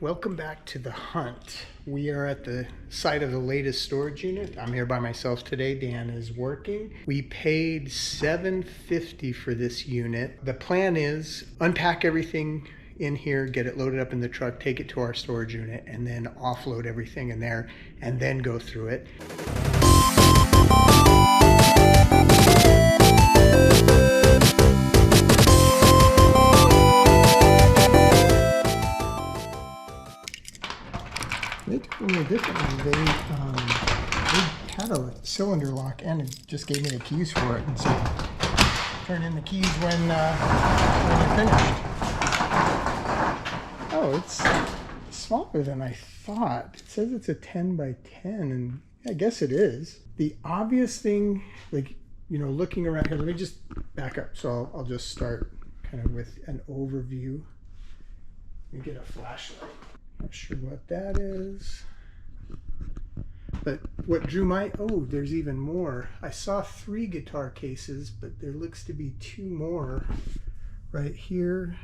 Welcome back to the hunt. We are at the site of the latest storage unit. I'm here by myself today. Dan is working. We paid $750 for this unit. The plan is unpack everything in here, get it loaded up in the truck, take it to our storage unit, and then offload everything in there and then go through it. They did a little differently. They had a cylinder lock and it just gave me the keys for it, and so turn in the keys when you're finished. Oh, it's smaller than I thought. It says it's a 10 by 10, and I guess it is. The obvious thing, looking around here, let me just back up. So I'll just start kind of with an overview. Let me get a flashlight. Not sure what that is, but what drew my, there's even more. I saw 3 guitar cases, but there looks to be 2 more right here.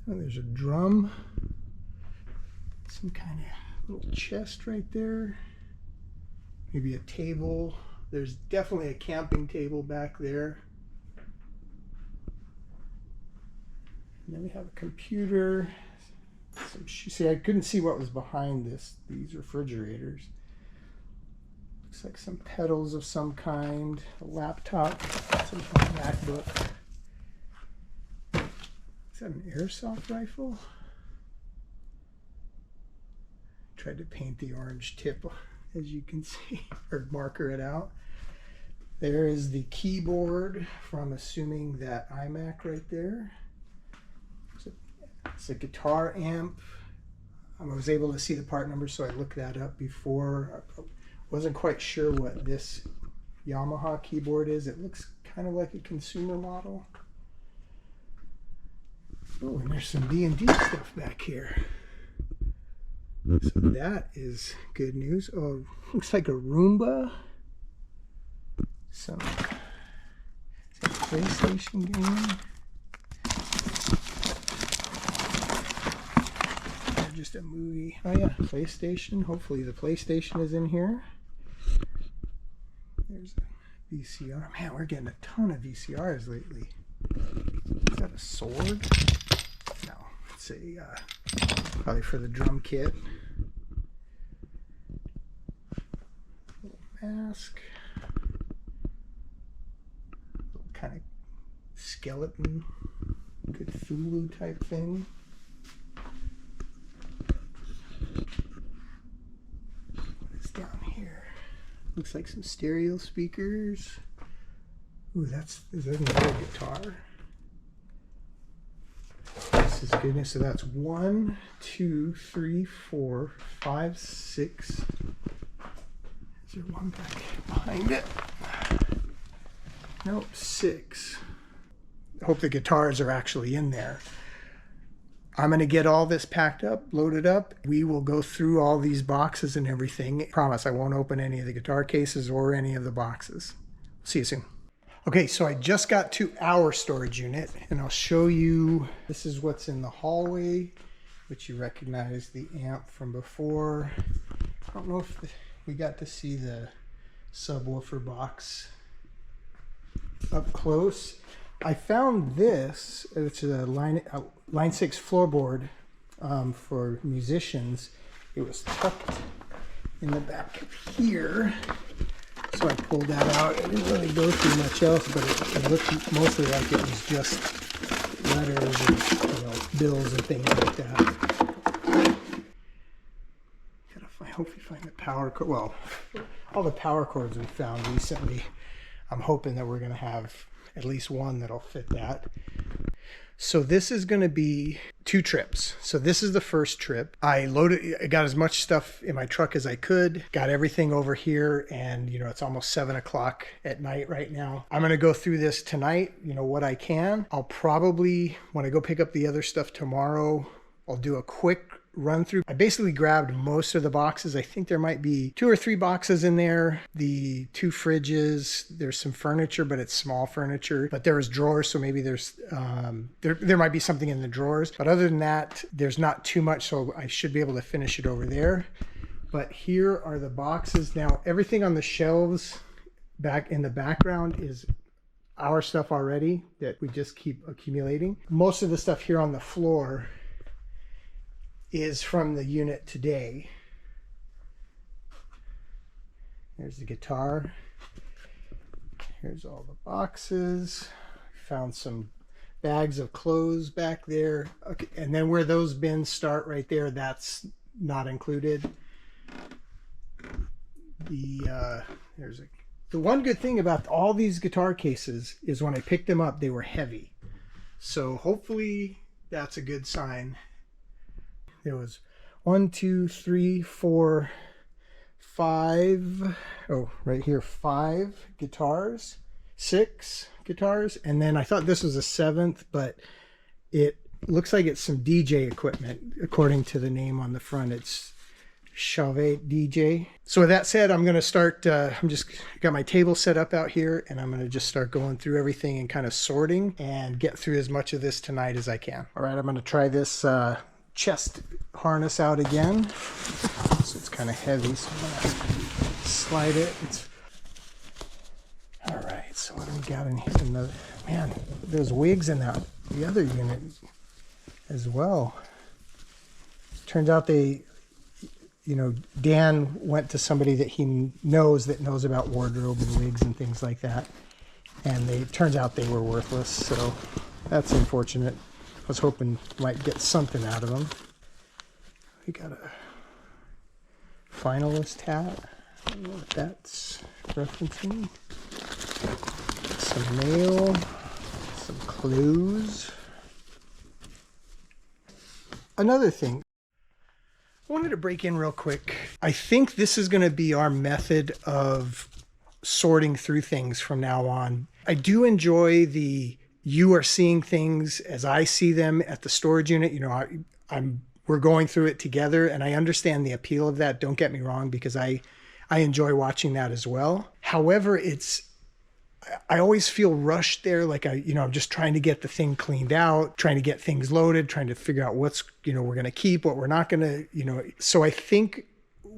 Oh, there's a drum, some kind of little chest right there, maybe a table. There's definitely a camping table back there. And then we have a computer. See, I couldn't see what was behind these refrigerators. Looks like some pedals of some kind, a laptop, some MacBook. Is that an airsoft rifle? Tried to paint the orange tip, as you can see, or marker it out. There is the keyboard from, assuming, that iMac right there. It's a guitar amp. I was able to see the part number, so I looked that up before. I wasn't quite sure what this Yamaha keyboard is. It looks kind of like a consumer model. Oh, and there's some D&D stuff back here. So that is good news. Oh, looks like a Roomba. Some PlayStation game. Just a movie. Oh yeah, PlayStation. Hopefully the PlayStation is in here. There's a VCR. Man, we're getting a ton of VCRs lately. Is that a sword? No, it's a probably for the drum kit. Little mask. Little kind of skeleton, Cthulhu type thing. Down here looks like some stereo speakers. Ooh, is that another guitar? This is goodness. So that's 1, 2, 3, 4, 5, 6. Is there one back behind it? Nope, 6. I hope the guitars are actually in there. I'm going to get all this packed up, loaded up. We will go through all these boxes and everything. I promise I won't open any of the guitar cases or any of the boxes. See you soon. Okay, so I just got to our storage unit, and I'll show you. This is what's in the hallway, which you recognize the amp from before. I don't know if we got to see the subwoofer box up close. I found this. It's a Line 6 floorboard for musicians. It was tucked in the back of here, so I pulled that out. I didn't really go through much else, but it looked mostly like it was just letters and bills and things like that. Gotta hopefully find the power cord. Well, all the power cords we found recently. I'm hoping that we're gonna have at least one that'll fit that. So this is going to be 2 trips. So this is the first trip. I got as much stuff in my truck as I could, got everything over here, and it's almost 7 o'clock at night right now. I'm going to go through this tonight, what I can. I'll probably, when I go pick up the other stuff tomorrow, I'll do a quick run through. I basically grabbed most of the boxes. I think there might be 2 or 3 boxes in there. The 2 fridges, there's some furniture, but it's small furniture. But there's drawers, so maybe there's there might be something in the drawers. But other than that, there's not too much, so I should be able to finish it over there. But here are the boxes. Now, everything on the shelves back in the background is our stuff already that we just keep accumulating. Most of the stuff here on the floor is from the unit today. There's the guitar. Here's all the boxes. Found some bags of clothes back there. Okay, and then where those bins start right there, that's not included. The one good thing about all these guitar cases is when I picked them up, they were heavy. So hopefully that's a good sign. There was 1, 2, 3, 4, 5. Oh, right here, 5 guitars, 6 guitars. And then I thought this was a 7th, but it looks like it's some DJ equipment. According to the name on the front, it's Chauvet DJ. So with that said, I'm going to start, I'm just got my table set up out here, and I'm going to just start going through everything and kind of sorting and get through as much of this tonight as I can. All right, I'm going to try this chest harness out again. So it's kind of heavy, so I'm going to slide it. All right, so what do we got in here? Man, there's wigs in the other unit as well. Turns out Dan went to somebody that he knows about wardrobe and wigs and things like that. And it turns out they were worthless, so that's unfortunate. I was hoping might get something out of them. We got a finalist hat. I don't know what that's referencing. Some mail, some clues. Another thing, I wanted to break in real quick. I think this is going to be our method of sorting through things from now on. I do enjoy you are seeing things as I see them at the storage unit. We're going through it together, and I understand the appeal of that. Don't get me wrong, because I enjoy watching that as well. However, I always feel rushed there. Like I'm just trying to get the thing cleaned out, trying to get things loaded, trying to figure out what's, we're going to keep, what we're not going to, So I think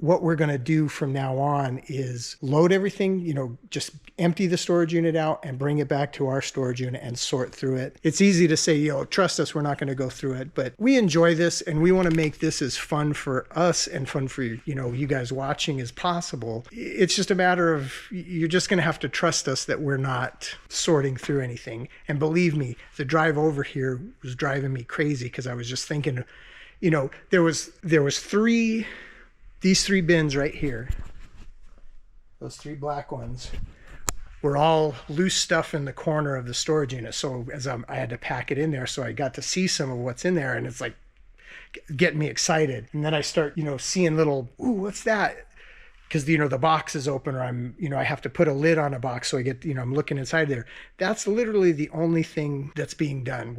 what we're going to do from now on is load everything, just empty the storage unit out and bring it back to our storage unit and sort through it. It's easy to say, trust us, we're not going to go through it, but we enjoy this and we want to make this as fun for us and fun for, you guys watching as possible. It's just a matter of, you're just going to have to trust us that we're not sorting through anything. And believe me, the drive over here was driving me crazy because I was just thinking, there was these 3 bins right here, those 3 black ones, were all loose stuff in the corner of the storage unit. So as I had to pack it in there, so I got to see some of what's in there, and it's like getting me excited. And then I start, seeing little, ooh, what's that? Because, the box is open, or I have to put a lid on a box. So I get, I'm looking inside there. That's literally the only thing that's being done.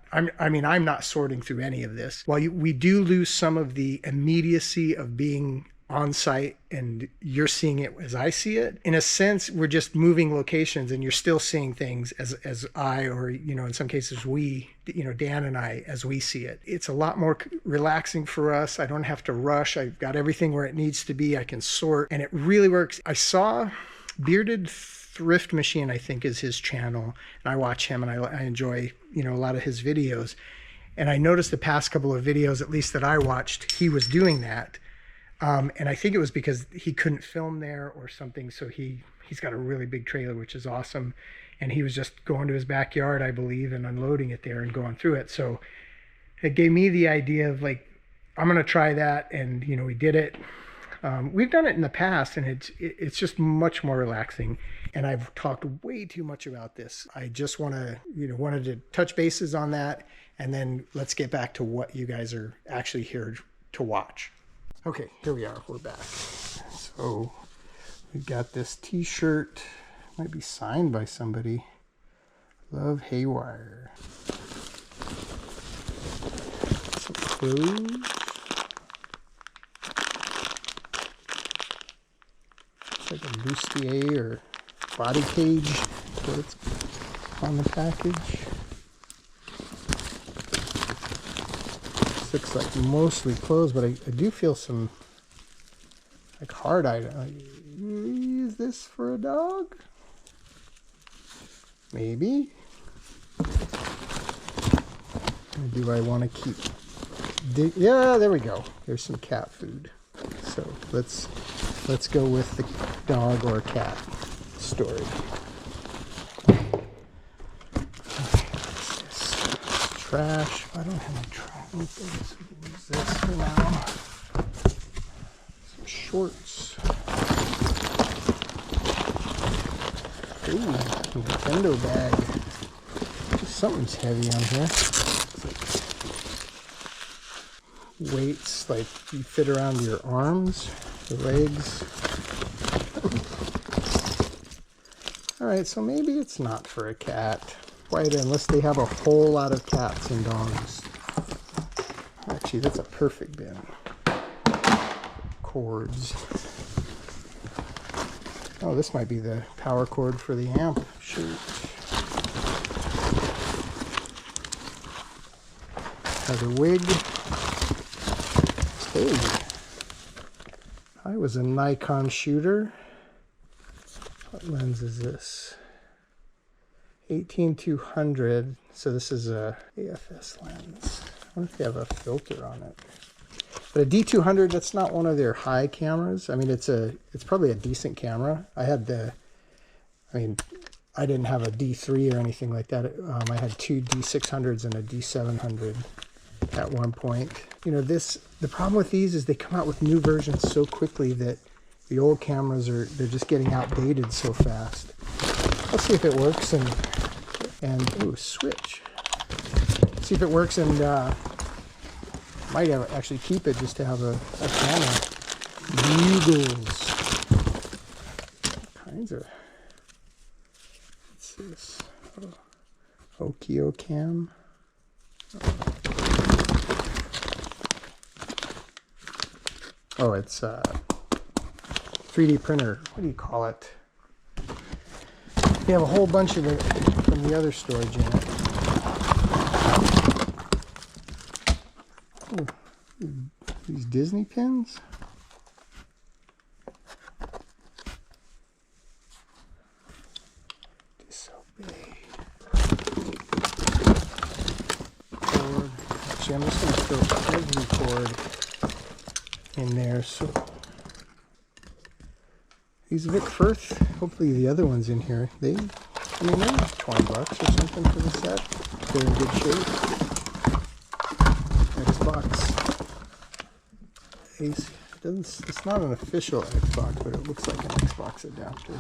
I'm not sorting through any of this. While we do lose some of the immediacy of being on site and you're seeing it as I see it, in a sense, we're just moving locations and you're still seeing things as I, or, in some cases we, Dan and I, as we see it. It's a lot more relaxing for us. I don't have to rush. I've got everything where it needs to be. I can sort, and it really works. I saw Bearded Thrift Machine, I think is his channel, and I watch him and I enjoy, a lot of his videos. And I noticed the past couple of videos, at least that I watched, he was doing that. And I think it was because he couldn't film there or something. So he's got a really big trailer, which is awesome. And he was just going to his backyard, I believe, and unloading it there and going through it. So it gave me the idea of like, I'm going to try that. And, we did it. We've done it in the past, and it's just much more relaxing. And I've talked way too much about this. I just wanted to touch bases on that. And then let's get back to what you guys are actually here to watch. Okay, here we are. We're back. So we've got this t-shirt. Might be signed by somebody. Love Haywire. Some clothes. Looks like a bustier or body cage. That's what it's on the package. This looks like mostly clothes, but I do feel some like hard item. Is this for a dog? Maybe. Or do I want to keep? Yeah, there we go. There's some cat food. So let's go with the dog or cat story. Trash. I don't have any trash. Use this for now. Some shorts. Ooh, Nintendo bag. Something's heavy on here. Weights like you fit around your arms, your legs. Alright, so maybe it's not for a cat. Quite unless they have a whole lot of cats and dogs. Actually, that's a perfect bin. Cords. Oh, this might be the power cord for the amp. Shoot. Has a wig. Hey. I was a Nikon shooter. What lens is this? 18-200. So this is a AFS lens. I wonder if they have a filter on it. But a D200, that's not one of their high cameras. I mean, it's probably a decent camera. I didn't have a D3 or anything like that. I had two D600s and a D700 at one point. You know, the problem with these is they come out with new versions so quickly that the old cameras they're just getting outdated so fast. Let's see if it works and ooh, switch. See if it works and might actually keep it just to have a camera. Bugles. Kinds of. What's this? Oh, Okio Cam. Oh, it's 3D printer. What do you call it? They have a whole bunch of it from the other storage in it. Oh, these Disney pins? Disobey. Cord. Actually, I'm just going to throw every cord in there. So these Vic Firth, hopefully the other ones in here, they're $20 or something for the set. They're in good shape. Xbox. It's not an official Xbox, but it looks like an Xbox adapter.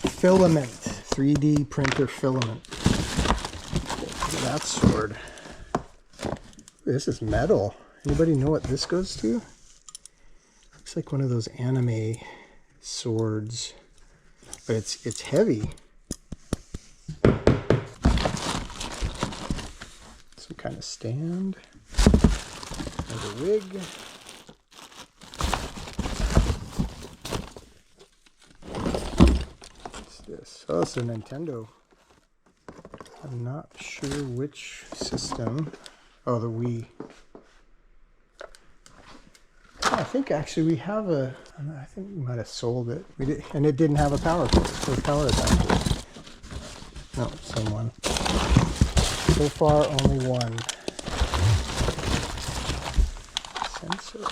Filament. 3D printer filament. Look at that sword. This is metal. Anybody know what this goes to? Looks like one of those anime swords, but it's heavy. Some kind of stand. There's a wig. What's this? Oh, it's a Nintendo. I'm not sure which system. Oh, the Wii. I think actually we have I think we might have sold it. We did, and it didn't have a power adapter. No, same one. So far, only one. Sensor.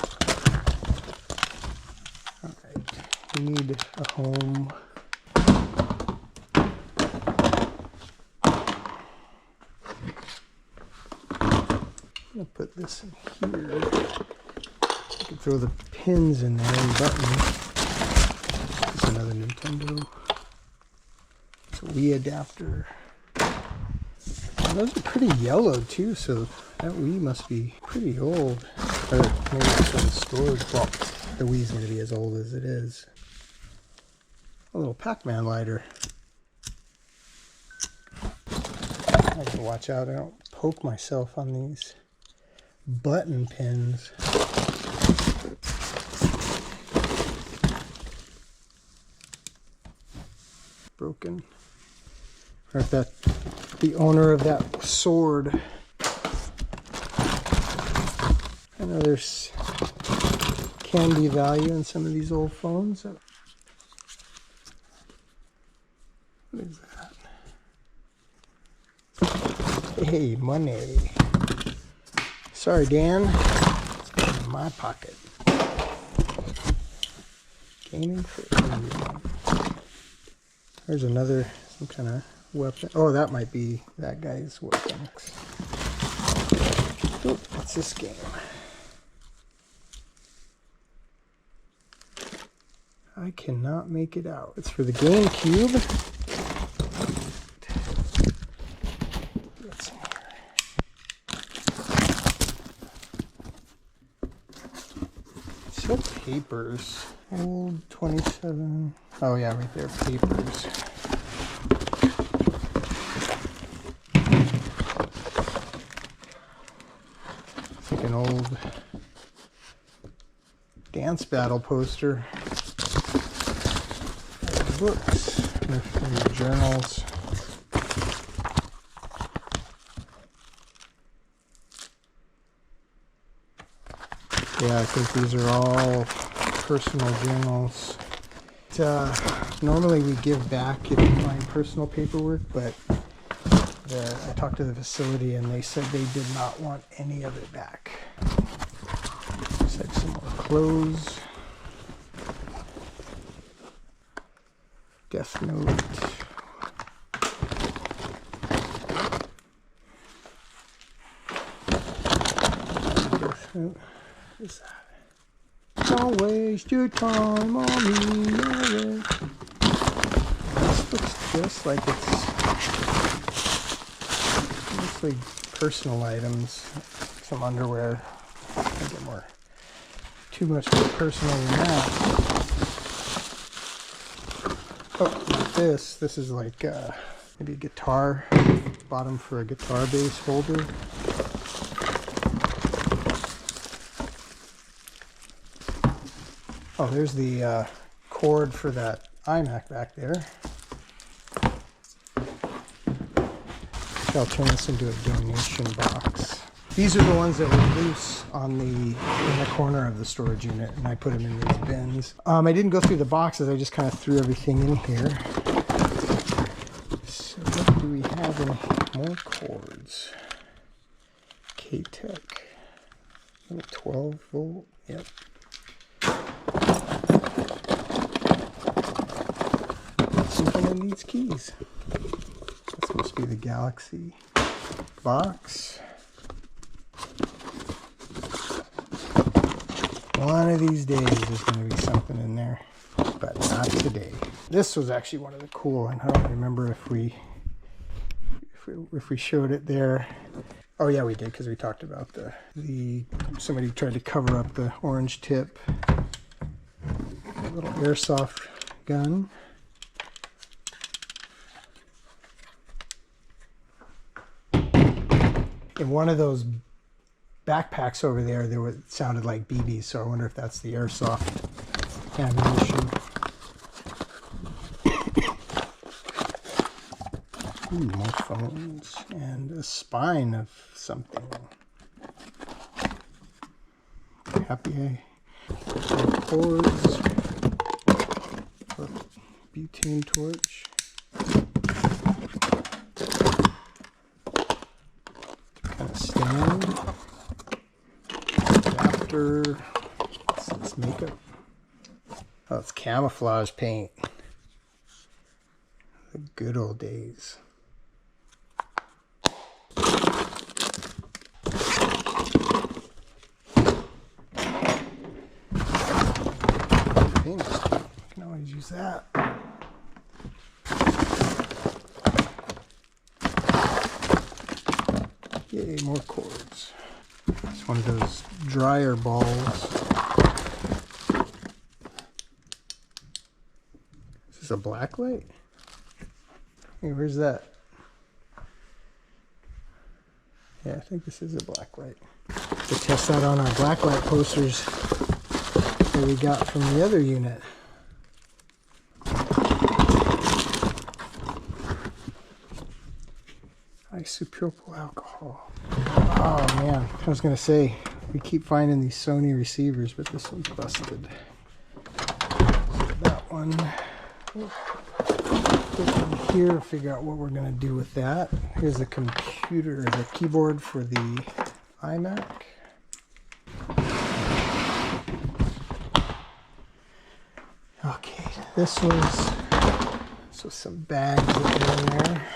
Alright, we need a home. I'm going to put this in here. I can throw the pins in there and buttons. There's another Nintendo. It's a Wii adapter. Oh, those are pretty yellow too, so that Wii must be pretty old. Or maybe it's been stored. Well, the Wii's going to be as old as it is. A little Pac-Man lighter. I have to watch out I don't poke myself on these button pins. broken. Or if that the owner of that sword. I know there's can be value in some of these old phones. What is that? Hey, money. Sorry, Dan. It's in my pocket. Gaming for everyone. There's another, some kind of weapon. Oh, that might be that guy's weapon. Oh, what's this game? I cannot make it out. It's for the GameCube. What's in here? It said papers. Old 27. Oh yeah, right there, papers. It's like an old dance battle poster. Books, and journals. Yeah, I think these are all personal journals. Normally we give back if you find personal paperwork, but I talked to the facility and they said they did not want any of it back. Looks like some more clothes. Death Note. Death Note. What is that? Don't waste your time on me. This looks just like it's mostly personal items. Some underwear. I think they're more too much more personal than that. Oh, not this. This is like maybe a guitar, bottom for a guitar base holder. Oh, there's the cord for that iMac back there. I'll turn this into a donation box. These are the ones that were loose on in the corner of the storage unit, and I put them in these bins. I didn't go through the boxes, I just kind of threw everything in here. So what do we have in more cords? K-Tech. 12 volt, yep. Something that needs keys. This must be the Galaxy box. One of these days there's going to be something in there, but not today. This was actually one of the cool, and I don't remember if we showed it there. Oh yeah, we did, because we talked about somebody tried to cover up the orange tip. A little airsoft gun. In one of those backpacks over there, it sounded like BBs, so I wonder if that's the airsoft ammunition. Ooh, more phones and a spine of something. Happy cords, butane torch. Kind of stand. Adapter. What's this makeup? Oh, it's camouflage paint. The good old days. Paint is cute. I can always use that. Yay, more cords. It's one of those dryer balls. Is this a black light? Hey, where's that? Yeah, I think this is a black light. To test that on our black light posters that we got from the other unit. isopropyl alcohol. Oh man, I was gonna say, we keep finding these Sony receivers, but this one's busted. So that one, put in here, figure out what we're gonna do with that. Here's the computer, the keyboard for the iMac. Okay, this was some bags that are in there.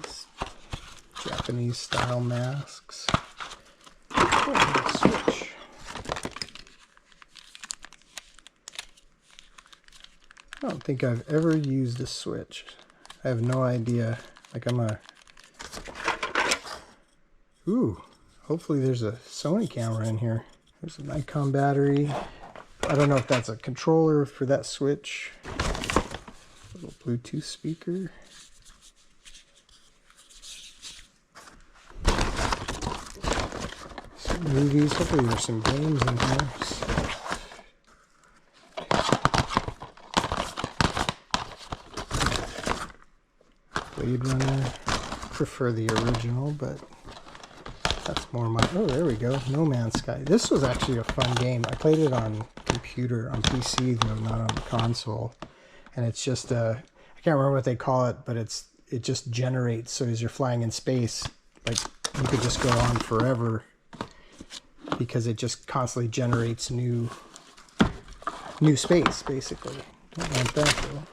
These Japanese style masks. Oh, switch. I don't think I've ever used a switch. I have no idea. Like ooh, hopefully there's a Sony camera in here. There's a Nikon battery. I don't know if that's a controller for that switch. A little Bluetooth speaker. Some movies. Hopefully there's some games in here. Blade Runner. Prefer the original, but that's more my... Oh, there we go. No Man's Sky. This was actually a fun game. I played it on computer, on PC, though, not on the console. And it's just I can't remember what they call it, but it just generates. So as you're flying in space, like, you could just go on forever because it just constantly generates new space, basically. Don't want that, though.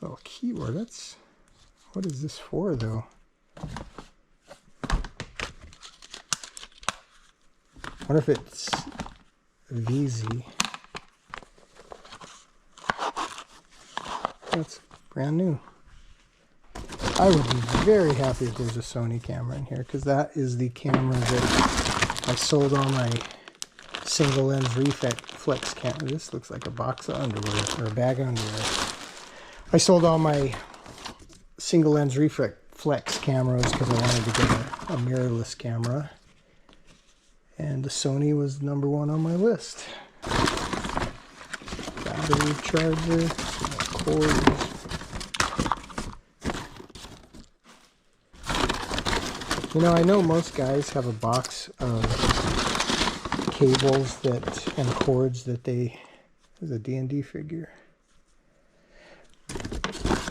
Oh, keyboard. That's... What is this for, though? I wonder if it's VZ. That's brand new. I would be very happy if there's a Sony camera in here, because that is the camera that I sold all my single lens reflex camera. This looks like a box of underwear, or a bag of underwear. I sold all my single lens reflex cameras because I wanted to get a mirrorless camera. And the Sony was number one on my list. Battery charger, cords. You know, I know most guys have a box of cables and cords that there's a D&D figure,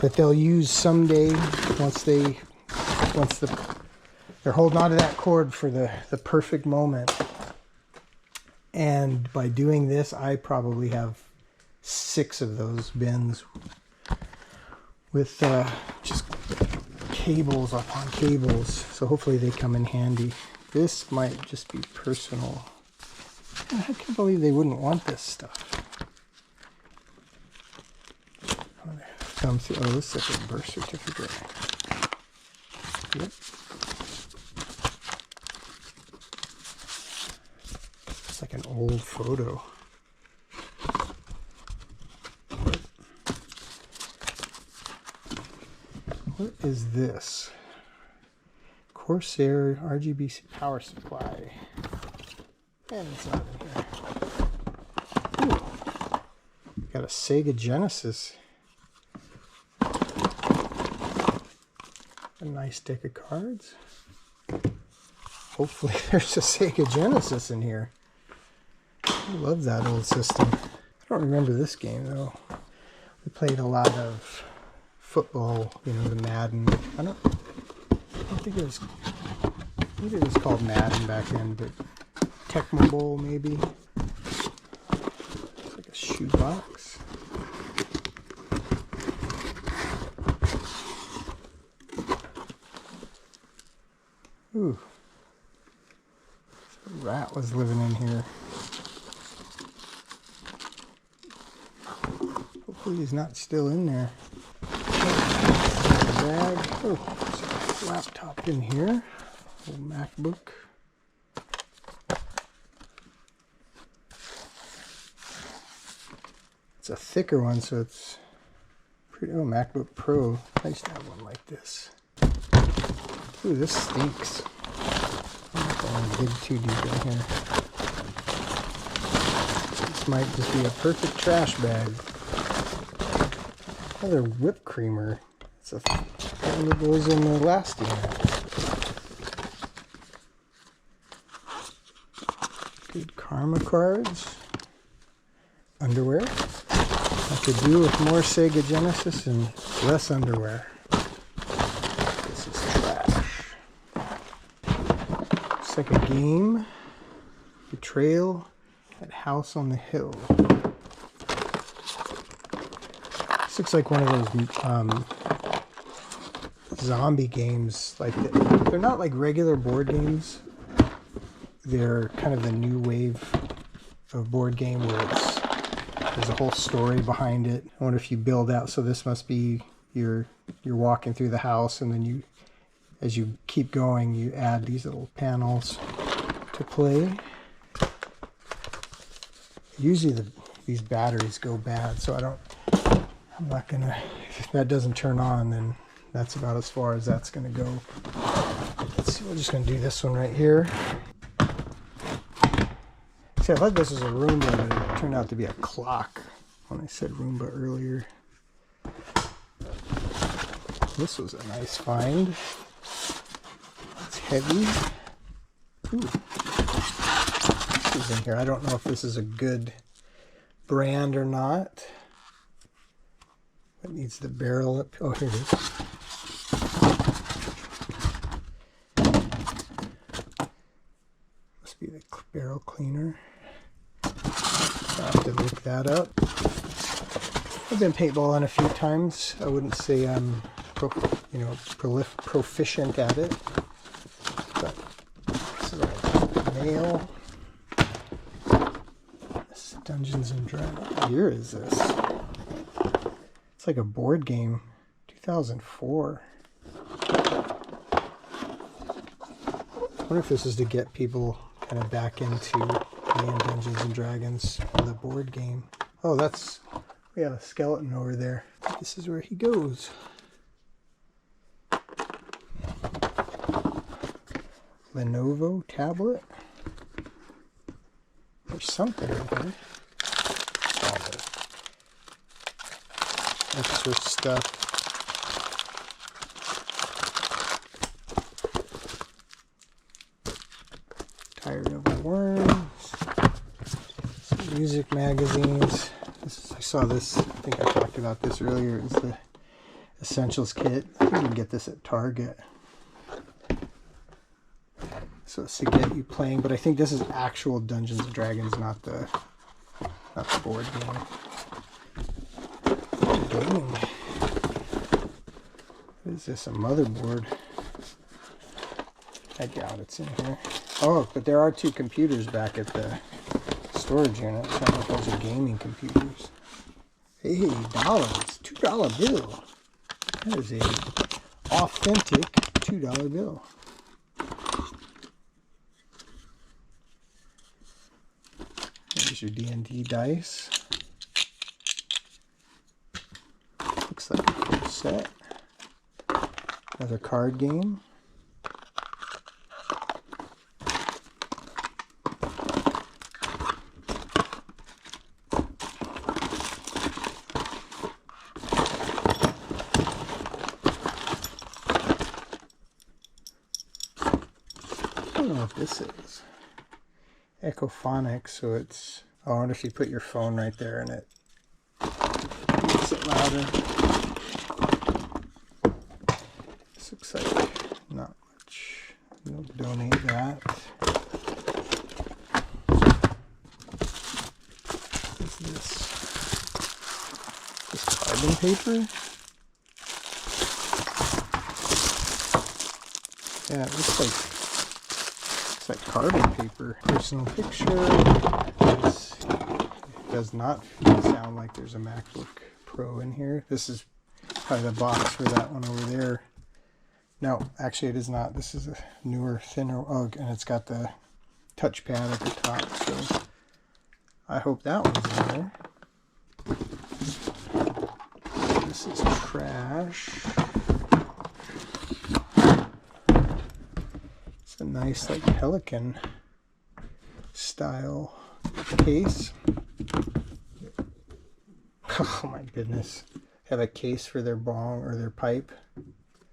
that they'll use someday once they're holding on to that cord for the perfect moment. And by doing this, I probably have 6 of those bins with just cables upon cables. So hopefully they come in handy. This might just be personal. I can't believe they wouldn't want this stuff. Oh, this is like a birth certificate. Yep. It's like an old photo. What is this? Corsair RGB power supply. And it's not in here. Ooh. Got a Sega Genesis. A nice deck of cards. Hopefully there's a Sega Genesis in here. I love that old system. I don't remember this game though. We played a lot of football, you know, the Madden. I don't think it was, maybe it was called Madden back then, but Tecmo Bowl maybe. It's like a shoebox. Ooh. Some rat was living in here. Hopefully he's not still in there. Bag. Oh, there's a laptop in here. Old MacBook. It's a thicker one, so it's pretty. Oh, MacBook Pro. Nice to have one like this. Ooh, this stinks. I'm not going to dig too deep in here. This might just be a perfect trash bag. Another whipped creamer. It's a thing that goes in the last unit. Good karma cards. Underwear. I could do with more Sega Genesis and less underwear. This is trash. It's like a game. Betrayal at House on the Hill. This looks like one of those zombie games. Like they're not like regular board games. They're kind of the new wave of board game where there's a whole story behind it. I wonder if you build out. So this must be you're walking through the house, and then as you keep going, you add these little panels to play. Usually these batteries go bad, so I'm not gonna, if that doesn't turn on, then that's about as far as that's gonna go. Let's see, we're just gonna do this one right here. See, I thought this was a Roomba, but it turned out to be a clock when I said Roomba earlier. This was a nice find. It's heavy. Ooh. This is in here. I don't know if this is a good brand or not. It needs the barrel up. Oh, here it is. Must be the barrel cleaner. I'll have to look that up. I've been paintballing a few times. I wouldn't say I'm proficient at it. But this is a nail. This Dungeons and Dragons. What year is this? It's like a board game. 2004. I wonder if this is to get people kind of back into playing Dungeons and Dragons with a board game. Oh, we have a skeleton over there. This is where he goes. Lenovo tablet. There's something in here. All the extra stuff. Tired of the Worms. Some music magazines. I saw this. I think I talked about this earlier. It's the Essentials kit. I think you can get this at Target. So it's to get you playing, but I think this is actual Dungeons and Dragons, not the board game. Gaming. What is this? A motherboard? I doubt it's in here. Oh, but there are two computers back at the storage unit. So I don't know if those are gaming computers. Hey, dollars. $2 bill. That is a authentic $2 bill. There's your D&D dice. Looks like a full set. Another card game. I don't know what this is. Echophonic, so it's, I wonder if you put your phone right there and it makes it louder. This looks like not much. We'll donate that. What is this? This carbon paper? Yeah, it looks like carbon paper. Personal picture. It does not sound like there's a MacBook Pro in here. This is probably the box for that one over there. No, actually it is not. This is a newer, thinner, and it's got the touchpad at the top, so I hope that one's in there. This is trash. It's a nice, like, Pelican style case. Oh my goodness. Have a case for their bong or their pipe.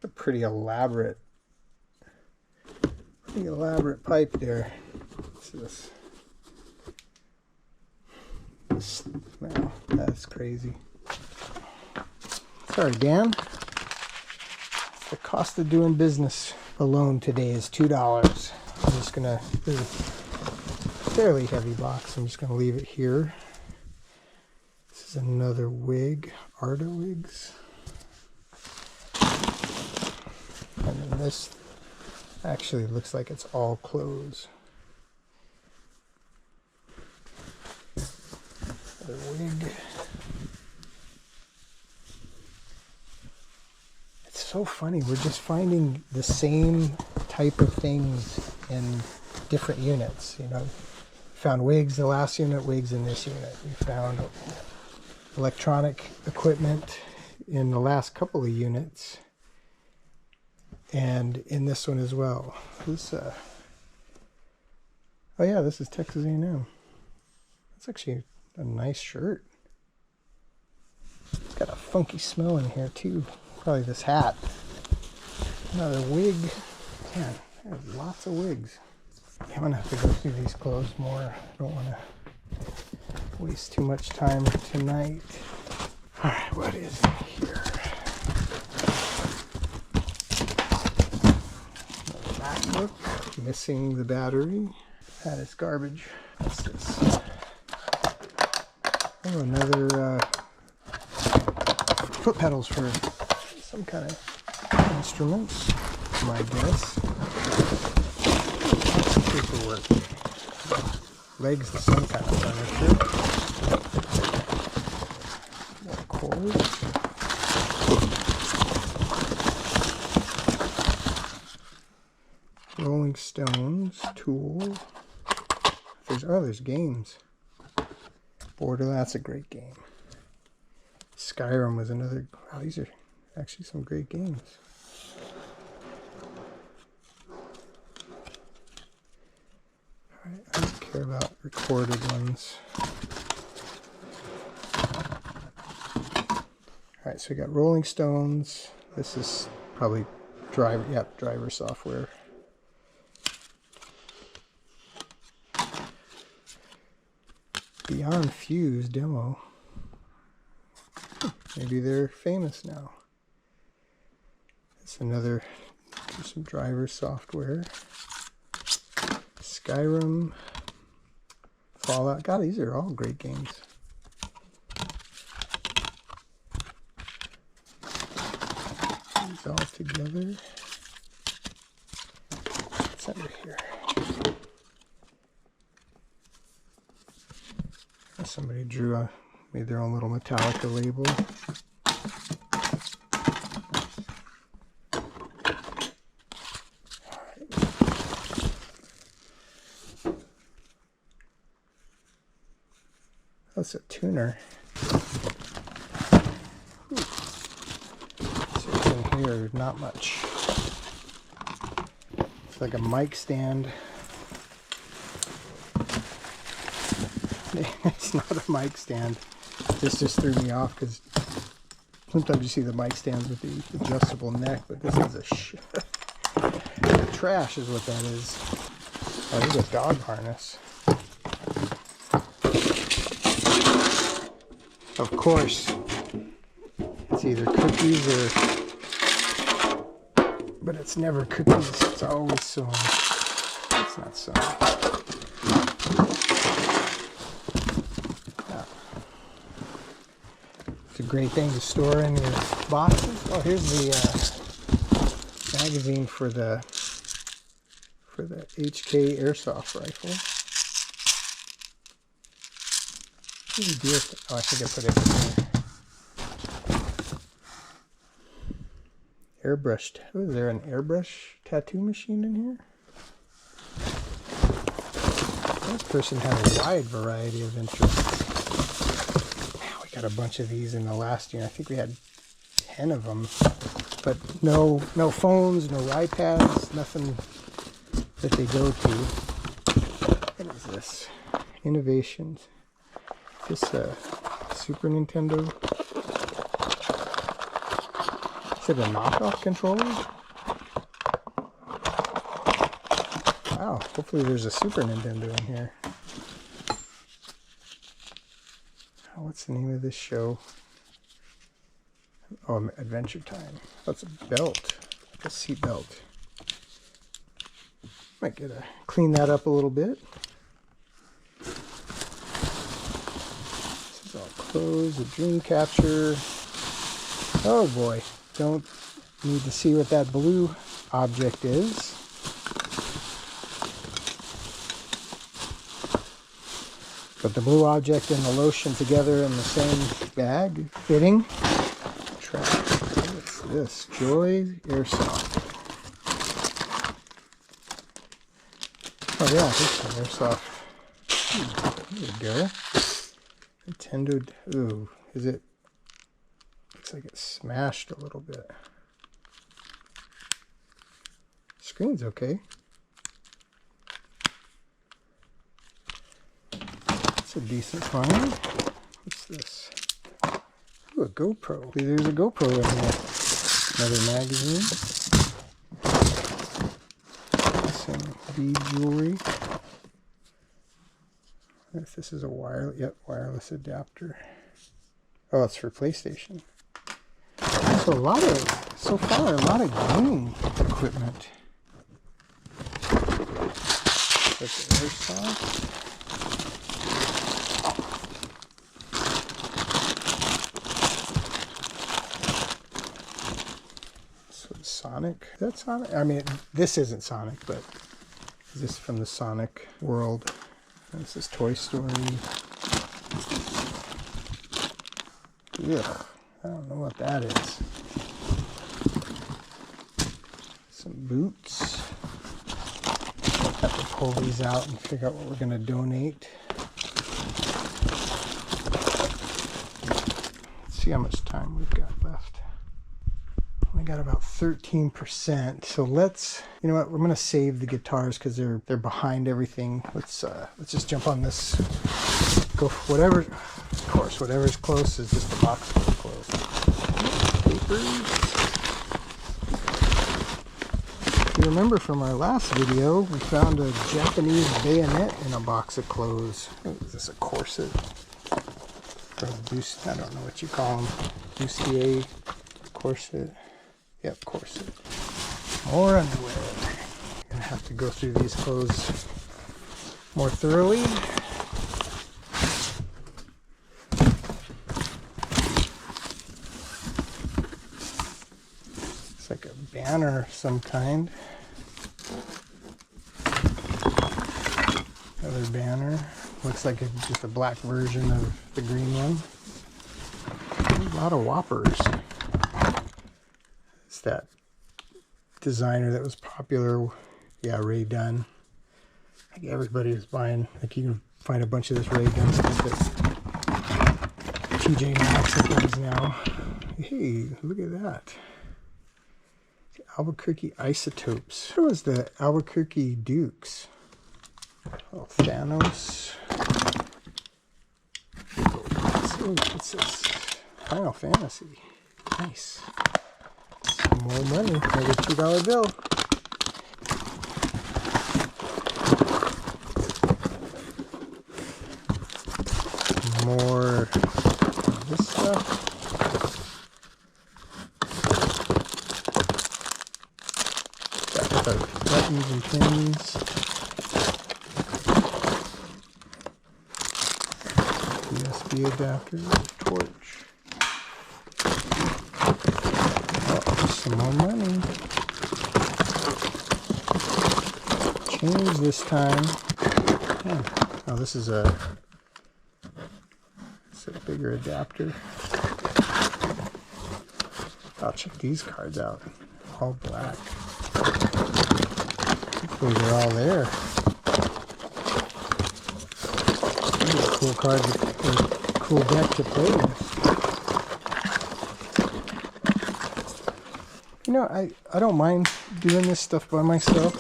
A pretty elaborate pipe there. What's this? Wow, that's crazy. Sorry, Dan. The cost of doing business alone today is $2. I'm just gonna, this is a fairly heavy box. I'm just gonna leave it here. This is another wig, Arda wigs. And then this actually looks like it's all clothes. The wig. It's so funny. We're just finding the same type of things in different units. You know, we found wigs the last unit, wigs in this unit. We found electronic equipment in the last couple of units, and in this one as well. This, oh yeah, this is Texas A&M. That's actually a nice shirt. It's got a funky smell in here too. Probably this hat. Another wig. Man, there's lots of wigs. I'm gonna have to go through these clothes more. I don't want to waste too much time tonight. Alright, what is in here? MacBook. Missing the battery. That is garbage. What's this? Oh, another foot pedals for some kind of instruments, my guess. Lots of paperwork. Legs to some kind of furniture. More cords. Rolling Stones, Tool. There's games. Borderlands, that's a great game. Skyrim was another. Wow, these are actually some great games. Alright, I don't care about recorded ones. Alright, so we got Rolling Stones. This is probably driver software. Beyond Fuse demo. Maybe they're famous now. It's another, some driver software. Skyrim, Fallout. God, these are all great games. These all together. What's under here? Somebody made their own little Metallica label. That's a tuner. So what's in here? Not much. It's like a mic stand. It's not a mic stand. This just threw me off because sometimes you see the mic stands with the adjustable neck, but this is trash is what that is. Oh, this is a dog harness. Of course, it's either cookies or, but it's never cookies. It's always sewn. It's not sewn. It's a great thing to store in your boxes. Oh, here's the magazine for the HK airsoft rifle. What do you do with it? Oh, I think I put it in there. Airbrushed. Oh, is there an airbrush tattoo machine in here? This person had a wide variety of interests. We got a bunch of these in the last year. I think we had 10 of them, but no phones, no iPads, nothing that they go to. What is this? Innovations. This Super Nintendo. Is it a knockoff controller? Wow, hopefully there's a Super Nintendo in here. Oh, what's the name of this show? Oh, Adventure Time. That's a belt. Like a seat belt. Might get to clean that up a little bit. This is all closed. A dream catcher. Oh boy. Don't need to see what that blue object is. But the blue object and the lotion together in the same bag. Fitting. Track. What's this? Joy Airsoft. Oh yeah, this is Airsoft. There you go. Nintendo. Ooh, is it? Looks like it's smashed a little bit. Screen's okay. It's a decent find. What's this? Ooh, a GoPro. There's a GoPro in here. Another magazine. Some bead jewelry. If this is a wireless adapter. Oh, it's for PlayStation. So so far a lot of gaming equipment. That's Airsoft. Sonic. Is that Sonic? I mean, this isn't Sonic, but is this from the Sonic world? This is Toy Story. Ugh, I don't know what that is. Some boots. Have to pull these out and figure out what we're going to donate. Let's see how much time we've got left. I got about 13%. So let's, you know what, we're gonna save the guitars because they're behind everything. Let's just jump on this. Go for whatever. Of course, whatever's close is just the box full of clothes. Papers. If you remember from our last video, we found a Japanese bayonet in a box of clothes. Oh, is this a corset? Or a I don't know what you call them. Bustier corset. Yep, corset. More underwear. Gonna have to go through these clothes more thoroughly. It's like a banner of some kind. Another banner. Looks like it's just a black version of the green one. A lot of Whoppers. That designer that was popular, yeah, Ray Dunn. I think everybody was buying, like you can find a bunch of this Ray Dunn stuff at TJ Maxx and things now. Hey, look at that. Albuquerque Isotopes. What was the Albuquerque Dukes? Oh, Thanos. What's this? Final Fantasy. Nice. More money, another $2 bill. More of this stuff. Got the buttons and pins. USB adapter, torch. Some more money. Change this time. Oh, this is it's a bigger adapter. I'll check these cards out. All black. Hopefully they're all there. These are cool cards, cool deck to play with. You know, I don't mind doing this stuff by myself.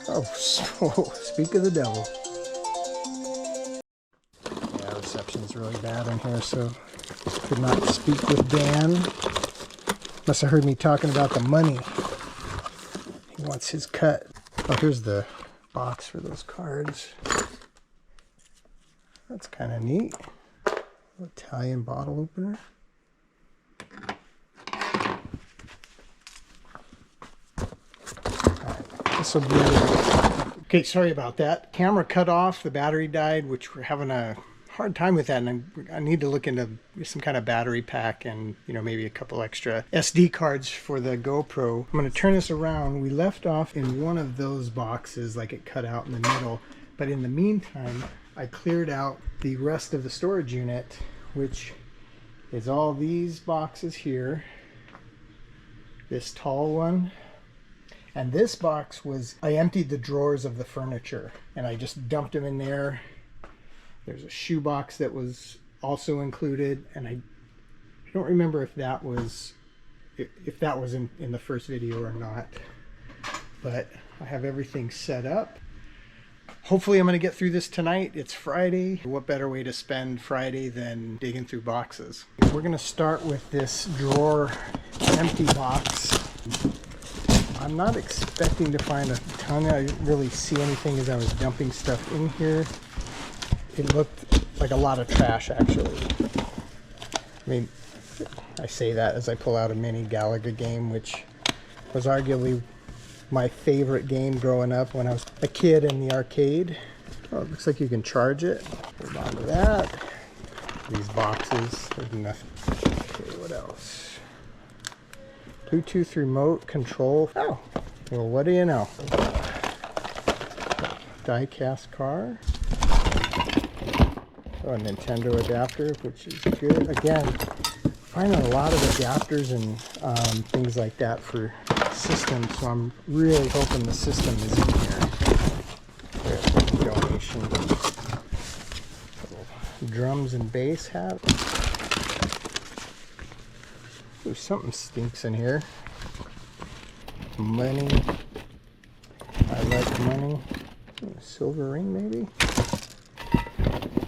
Oh, speak of the devil. Yeah, reception's It's really bad in here, so could not speak with Dan. Must have heard me talking about the money. He wants his cut. Oh, here's the box for those cards. That's kind of neat. Italian bottle opener. This will be okay. Sorry about that. Camera cut off. The battery died, which we're having a hard time with that, and I need to look into some kind of battery pack and, you know, maybe a couple extra SD cards for the GoPro. I'm going to turn this around. We left off in one of those boxes, like it cut out in the middle, but in the meantime I cleared out the rest of the storage unit, which is all these boxes here, this tall one, and this box was, I emptied the drawers of the furniture and I just dumped them in there. There's a shoe box that was also included, and I don't remember if that was in the first video or not, but I have everything set up. Hopefully I'm going to get through this tonight. It's Friday. What better way to spend Friday than digging through boxes? We're going to start with this drawer empty box. I'm not expecting to find a ton. I didn't really see anything as I was dumping stuff in here. It looked like a lot of trash, actually. I mean, I say that as I pull out a mini Galaga game, which was arguably my favorite game growing up when I was a kid in the arcade. Oh, it looks like you can charge it. Hold on to that. These boxes, there's nothing. Okay, what else? Bluetooth remote control. Oh, well, what do you know? Die-cast car. Oh, a Nintendo adapter, which is good. Again, finding a lot of adapters and things like that for systems, so I'm really hoping the system is in here. There's a donation. Little drums and bass hat. Ooh, something stinks in here. Money. I like money. A silver ring, maybe?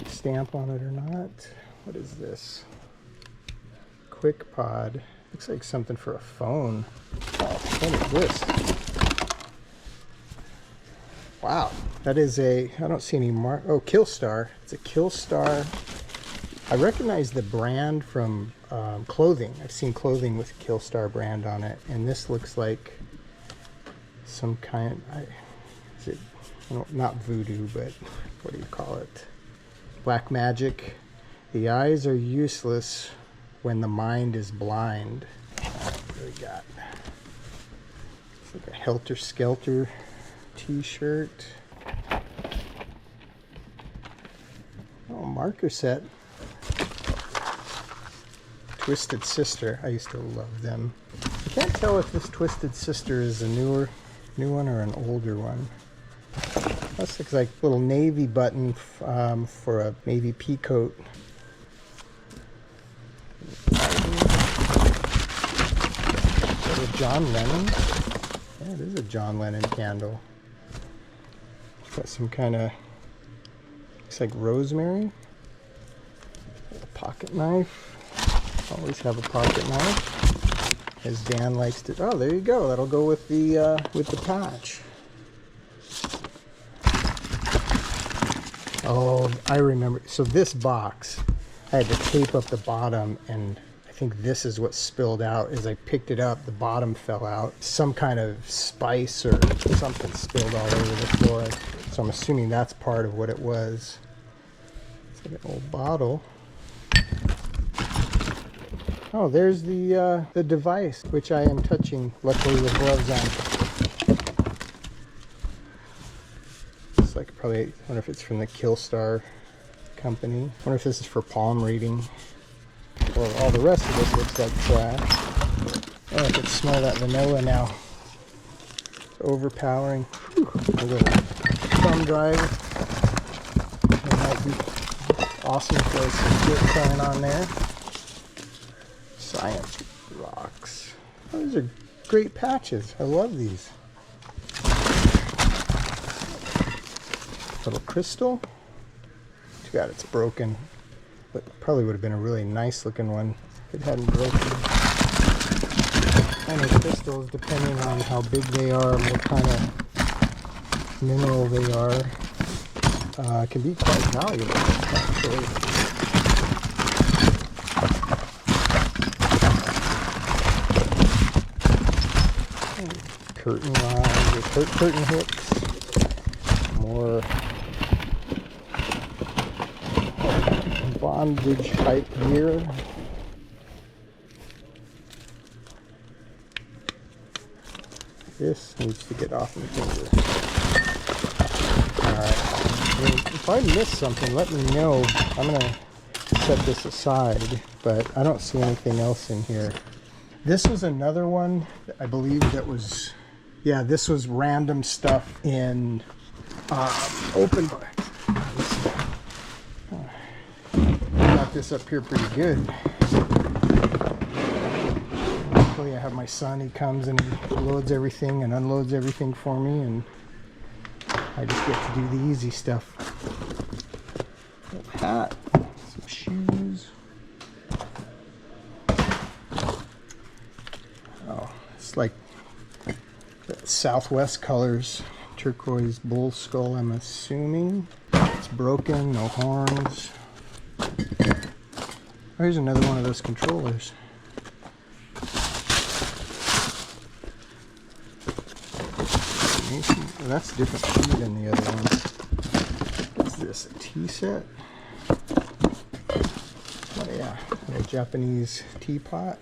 Stamp on it or not. What is this? Quick Pod. Looks like something for a phone. Oh, what is this? Wow, that is a, I don't see any mark. Oh, Killstar. It's a Killstar. I recognize the brand from clothing. I've seen clothing with Killstar brand on it, and this looks like some kind. Is it, not voodoo, but what do you call it? Black magic. The eyes are useless when the mind is blind. What do we got? It's like a Helter Skelter t-shirt. Oh, marker set. Twisted Sister. I used to love them. I can't tell if this Twisted Sister is a new one or an older one. That looks like a little navy button for a navy pea coat. Is that a John Lennon? Yeah, it is a John Lennon candle. It's got some kind of, looks like rosemary. A pocket knife. Always have a pocket knife, as Dan likes to. Oh, there you go. That'll go with the patch. Oh, I remember. So this box, I had to tape up the bottom, and I think this is what spilled out. As I picked it up, the bottom fell out. Some kind of spice or something spilled all over the floor. So I'm assuming that's part of what it was. It's like an old bottle. Oh, there's the device, which I am touching, luckily with gloves on. Like probably, I wonder if it's from the Killstar company. I wonder if this is for palm reading. Well, all the rest of this looks like trash. Oh, I could smell that vanilla now. It's overpowering. Whew. A little thumb drive. It might be awesome if there's some shit going on there. Science rocks. Oh, these are great patches. I love these. Little crystal. Too bad it's broken. but probably would have been a really nice looking one if it hadn't broken. And the crystals, depending on how big they are and what kind of mineral they are, can be quite valuable, actually. Curtain rods, or curtain hooks, more bondage type gear. This needs to get off my finger. Alright, if I miss something, let me know. I'm going to set this aside, but I don't see anything else in here. This was another one, I believe, that was, yeah, this was random stuff in open box. Got this up here pretty good. Luckily I have my son, he comes and he loads everything and unloads everything for me, and I just get to do the easy stuff. A hat, some shoes. Oh, it's like Southwest colors, turquoise bull skull, I'm assuming. It's broken, no horns. Oh, here's another one of those controllers. Oh, that's a different key than the other one. What's this, a tea set? Oh yeah, a Japanese teapot.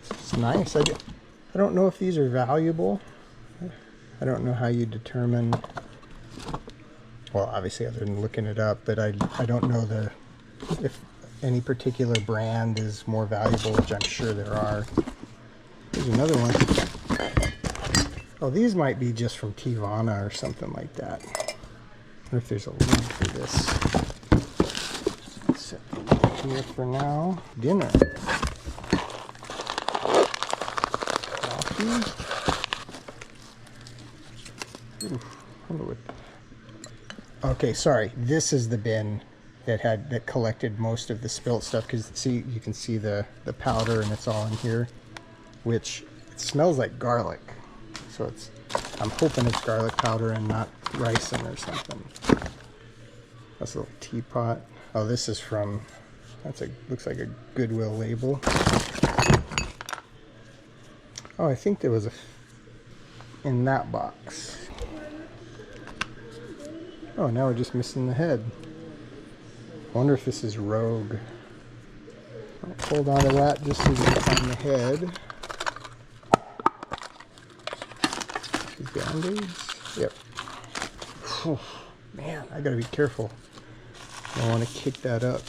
It's nice. I don't know if these are valuable. I don't know how you determine, well, obviously other than looking it up, but I don't know if any particular brand is more valuable, which I'm sure there are. Here's another one. Oh, these might be just from Tivana or something like that. I wonder if there's a lid for this. Set it here for now. Dinner. Coffee. Okay, sorry. This is the bin that collected most of the spilt stuff, because see, you can see the powder and it's all in here, which it smells like garlic. So I'm hoping it's garlic powder and not ricin or something. That's a little teapot. Oh, this is from, looks like a Goodwill label. Oh, I think there was in that box. Oh, now we're just missing the head. I wonder if this is Rogue. I'll hold on to that just so we can find the head. These band-aids? Yep. Oh, man, I gotta be careful. I don't want to kick that up.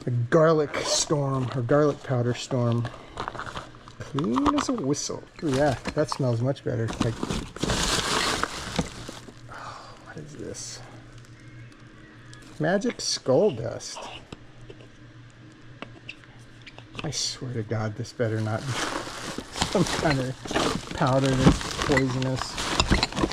The garlic storm, or garlic powder storm. Clean as a whistle. Ooh, yeah, that smells much better. Like, oh, what is this? Magic skull dust. I swear to God, this better not be some kind of powder that's poisonous.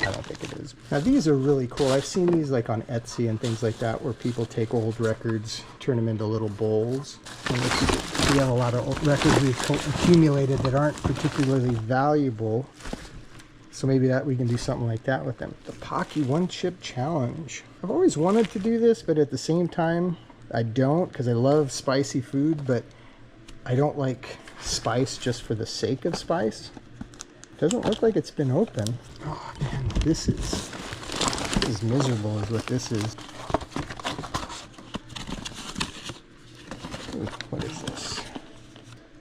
I don't think it is. Now these are really cool. I've seen these like on Etsy and things like that, where people take old records, turn them into little bowls. And we have a lot of old records we've accumulated that aren't particularly valuable. So maybe that we can do something like that with them. The Pocky One Chip Challenge. I've always wanted to do this, but at the same time, I don't, because I love spicy food, but I don't like spice just for the sake of spice. Doesn't look like it's been open. Oh man, this is miserable is what this is. Ooh, what is this?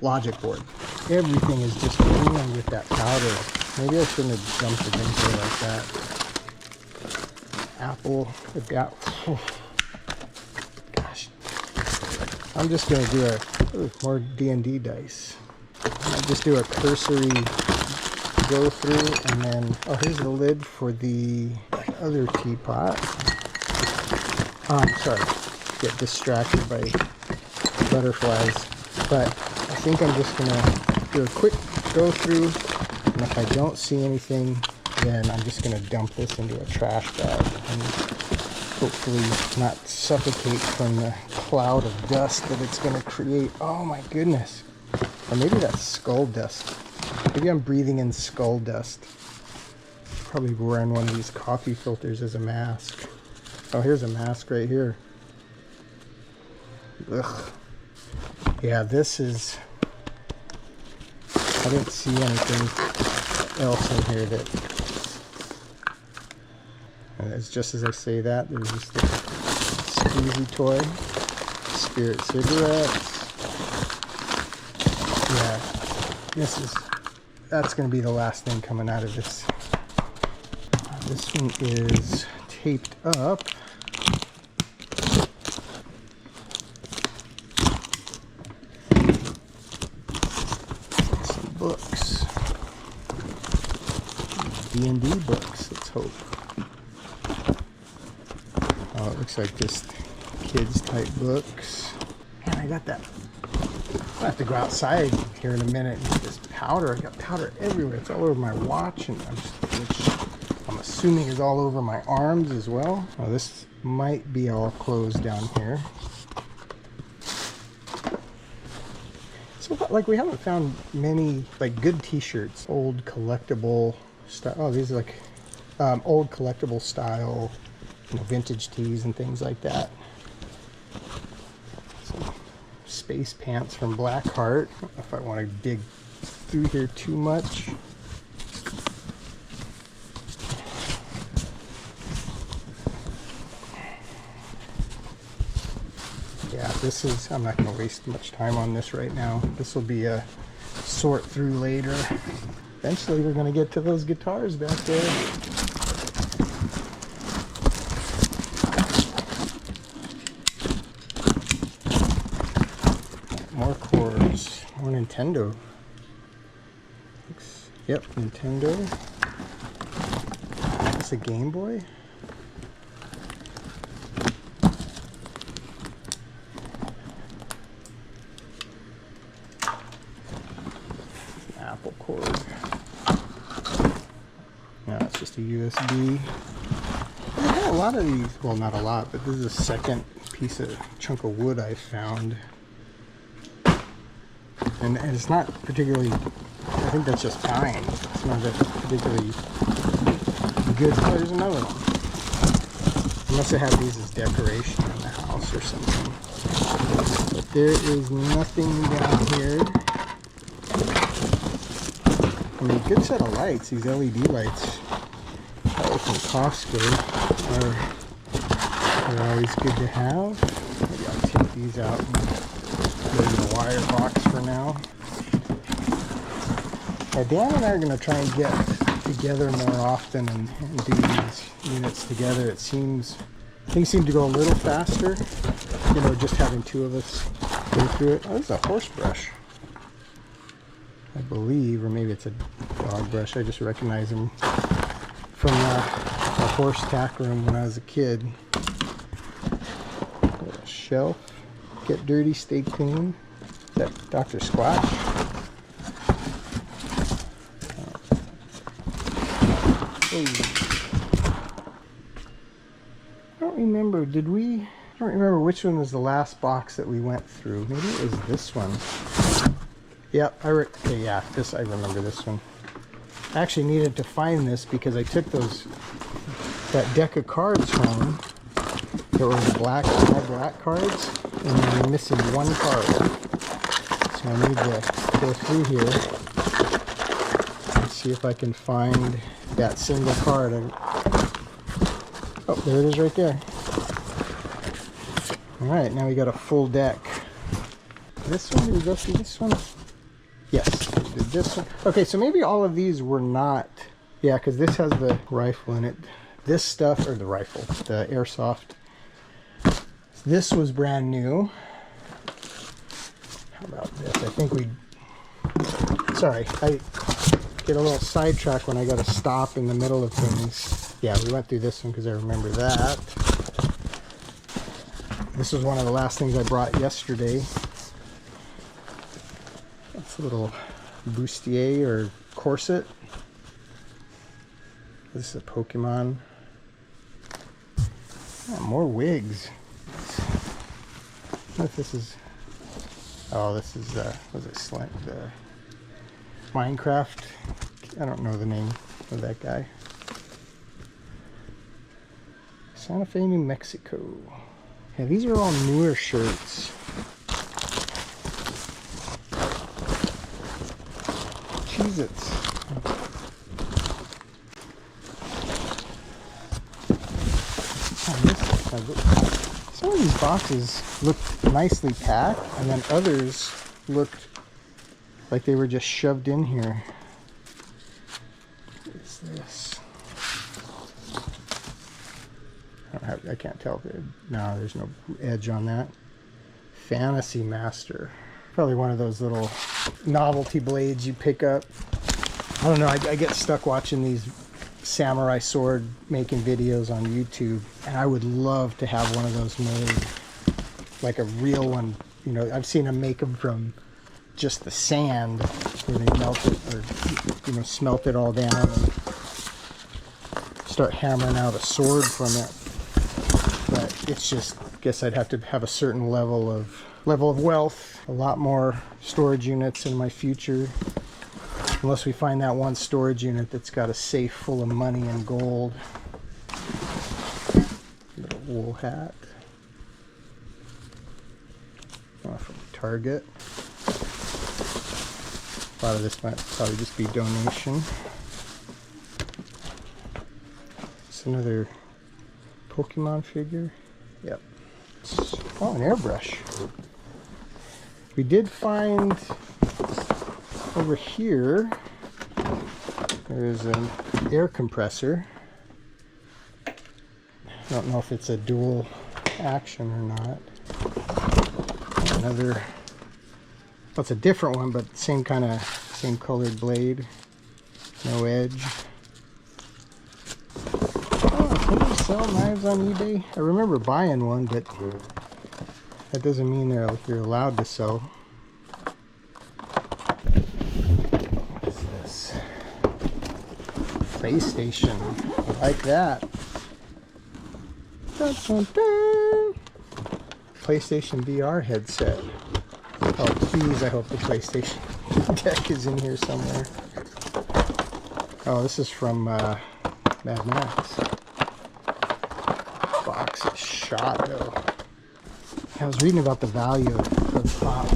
Logic board. Everything is just ruined with that powder. Maybe I shouldn't have dumped it in here like that. Apple, we've got, oh, gosh. I'm just gonna do more D&D dice. I'll just do a cursory go through, and then, oh, here's the lid for the other teapot. Oh, I'm sorry, get distracted by butterflies, but I think I'm just gonna do a quick go through, and if I don't see anything, then I'm just gonna dump this into a trash bag. And hopefully not suffocate from the cloud of dust that it's going to create. Oh my goodness. Or maybe that's skull dust. Maybe I'm breathing in skull dust. Probably wearing one of these coffee filters as a mask. Oh, here's a mask right here. Ugh. Yeah, this is... I didn't see anything else in here that... And it's just as I say that, there's this little squeezy toy. Spirit cigarettes. Yeah, that's going to be the last thing coming out of this. This one is taped up. Some books. D&D books, let's hope. Oh, it looks like just kids type books. Man, I got that. I have to go outside here in a minute and get this powder. I got powder everywhere. It's all over my watch, and which I'm assuming is all over my arms as well. Oh, this might be all closed down here. So, like, we haven't found many, like, good t-shirts. Old collectible style. Oh, these are like old collectible style, you know, vintage tees and things like that. Space pants from Blackheart. I don't know if I want to dig through here too much. Yeah, this is, I'm not going to waste much time on this right now. This will be a sort through later. Eventually we're going to get to those guitars back there. More cores, more Nintendo. Yep, Nintendo. It's a Game Boy. An Apple cord. No, it's just a USB. I have a lot of these. Well, not a lot, but this is the second chunk of wood I found. And it's not particularly, I think that's just pine. It's not that particularly good. Oh, there's another one. Unless I have these as decoration in the house or something. But there is nothing down here. I mean, good set of lights. These LED lights from Costco are always good to have. Maybe I'll take these out and put in the wire box for now. Yeah, Dan and I are going to try and get together more often and do these units together. It seems, things seem to go a little faster, you know, just having two of us go through it. Oh, this is a horse brush, I believe, or maybe it's a dog brush. I just recognize them from the horse tack room when I was a kid. A shelf. Get dirty, stay clean. Is that Dr. Squatch? I don't remember, I don't remember which one was the last box that we went through. Maybe it was this one. Yeah, okay, yeah, this, I remember this one. I actually needed to find this because I took that deck of cards home. There were all black cards, and I'm missing one card. So I need to go through here and see if I can find that single card. Oh, there it is right there. Alright, now we got a full deck. This one, did we go through this one? Yes, we did this one. Okay, so maybe all of these were not, yeah, because this has the rifle in it. This stuff, or the rifle, the airsoft. This was brand new. How about this? I think sorry, I get a little sidetracked when I got to stop in the middle of things. Yeah, we went through this one because I remember that. This was one of the last things I brought yesterday. That's a little bustier or corset. This is a Pokemon. Oh, more wigs. What if this is... Oh, this is, was it Slint? Minecraft? I don't know the name of that guy. Santa Fe, New Mexico. Yeah, these are all newer shirts. Cheez-Its. Some of these boxes looked nicely packed, and then others looked like they were just shoved in here. What is this? I can't tell if no, there's no edge on that. Fantasy Master. Probably one of those little novelty blades you pick up. I don't know, I get stuck watching these samurai sword making videos on YouTube, and I would love to have one of those made, like a real one. You know, I've seen them make them from just the sand, where they melt it, or, you know, smelt it all down and start hammering out a sword from it. But it's just, I guess I'd have to have a certain level of wealth, a lot more storage units in my future. Unless we find that one storage unit that's got a safe full of money and gold. Little wool hat. From Target. A lot of this might probably just be donation. It's another Pokemon figure. Yep. Oh, an airbrush. We did find over here, there's an air compressor. I don't know if it's a dual action or not. Another, well, it's a different one, but same colored blade. No edge. Oh, can you sell knives on eBay? I remember buying one, but that doesn't mean you're allowed to sell. PlayStation. I like that. Dun, dun, dun. PlayStation VR headset. Oh, please, I hope the PlayStation deck is in here somewhere. Oh, this is from Mad Max. Box is shot, though. I was reading about the value of pop.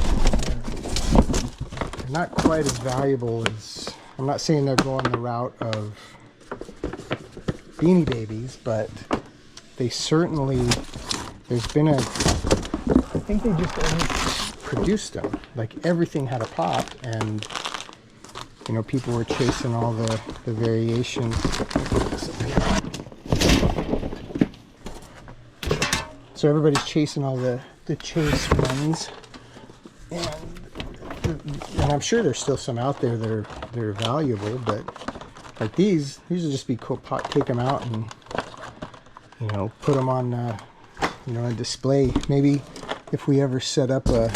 They're not quite as valuable as... I'm not saying they're going the route of Beanie Babies, but they certainly, there's been a, I think they just overproduced them. Like everything had a pop, and you know, people were chasing all the variations. So everybody's chasing all the chase ones, and I'm sure there's still some out there that are valuable, but like these will just be cool. Take them out and, you know, put them on you know, a display. Maybe if we ever set up a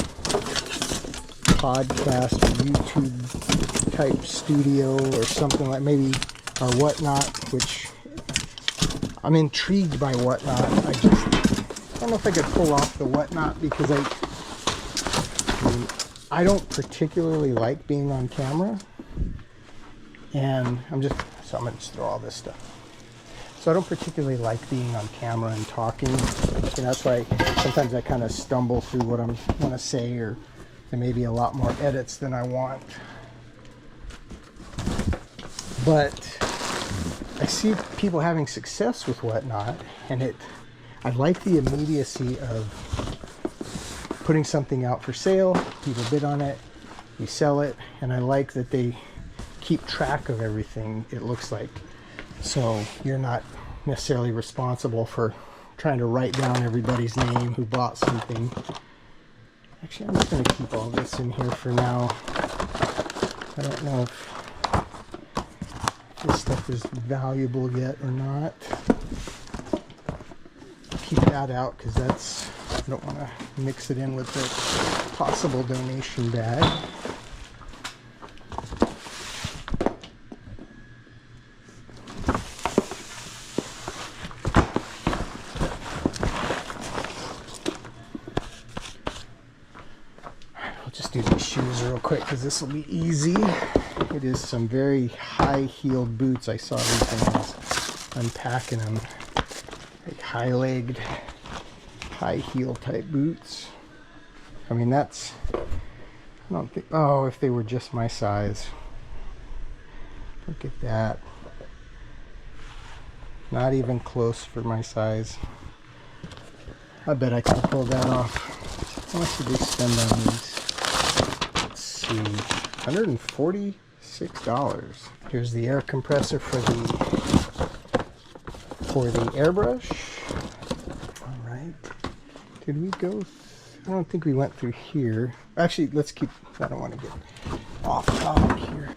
podcast or YouTube type studio or something, like maybe or Whatnot, which I'm intrigued by Whatnot. I don't know if I could pull off the Whatnot, because I don't particularly like being on camera, and I'm gonna just throw all this stuff. So I don't particularly like being on camera and talking, and that's why sometimes I kind of stumble through what I want to say, or there may be a lot more edits than I want. But I see people having success with Whatnot, and I like the immediacy of putting something out for sale, people bid on it, you sell it, and I like that they keep track of everything, it looks like. So you're not necessarily responsible for trying to write down everybody's name who bought something. Actually, I'm just going to keep all this in here for now. I don't know if this stuff is valuable yet or not. Keep that out, because I don't want to mix it in with the possible donation bag. real quick because this will be easy. It is some very high-heeled boots. I saw these things unpacking them. Like high-legged, high-heel type boots. I mean, that's... I don't think... Oh, if they were just my size. Look at that. Not even close for my size. I bet I can pull that off. How much did they spend on these? Let's see. $146. Here's the air compressor for the airbrush. All right. Did we go? I don't think we went through here. Actually, let's keep. I don't want to get off topic here.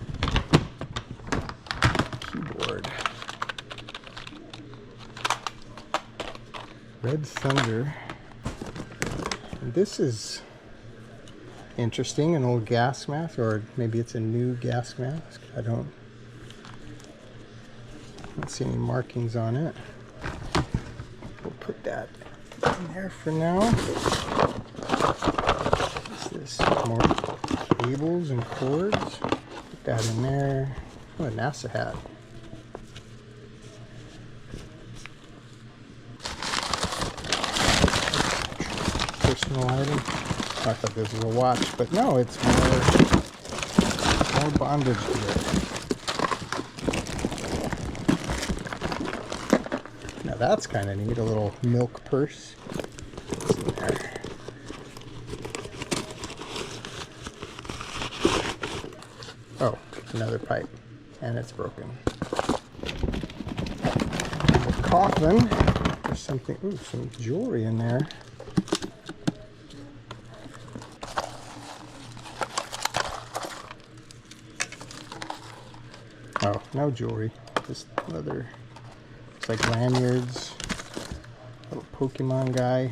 Keyboard. Red Thunder. And this is interesting, an old gas mask, or maybe it's a new gas mask. I don't see any markings on it. We'll put that in there for now. What's this? More cables and cords. Put that in there. Oh, a NASA hat. Personal item. I thought this was a watch, but no, it's more bondage gear. Now that's kind of neat, a little milk purse. What's in there? Oh, another pipe, and it's broken. And the coffin, there's something, ooh, some jewelry in there. Oh, no jewelry, just leather. It's like lanyards, little Pokemon guy.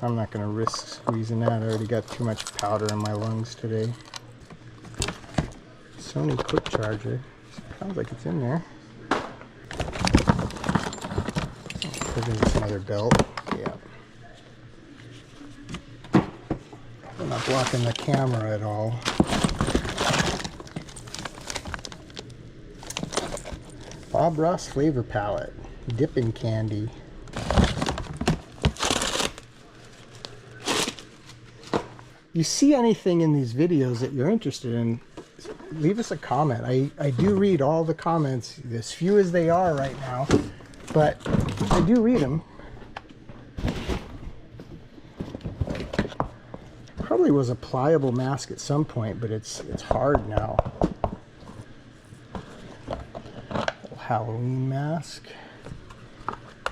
I'm not gonna risk squeezing that. I already got too much powder in my lungs today. Sony quick charger, sounds like it's in there. Put in another belt, yeah. I'm not blocking the camera at all. Bob Ross flavor palette, dipping candy. You see anything in these videos that you're interested in, leave us a comment. I do read all the comments, as few as they are right now, but I do read them. Probably was a pliable mask at some point, but it's hard now. Little Halloween mask.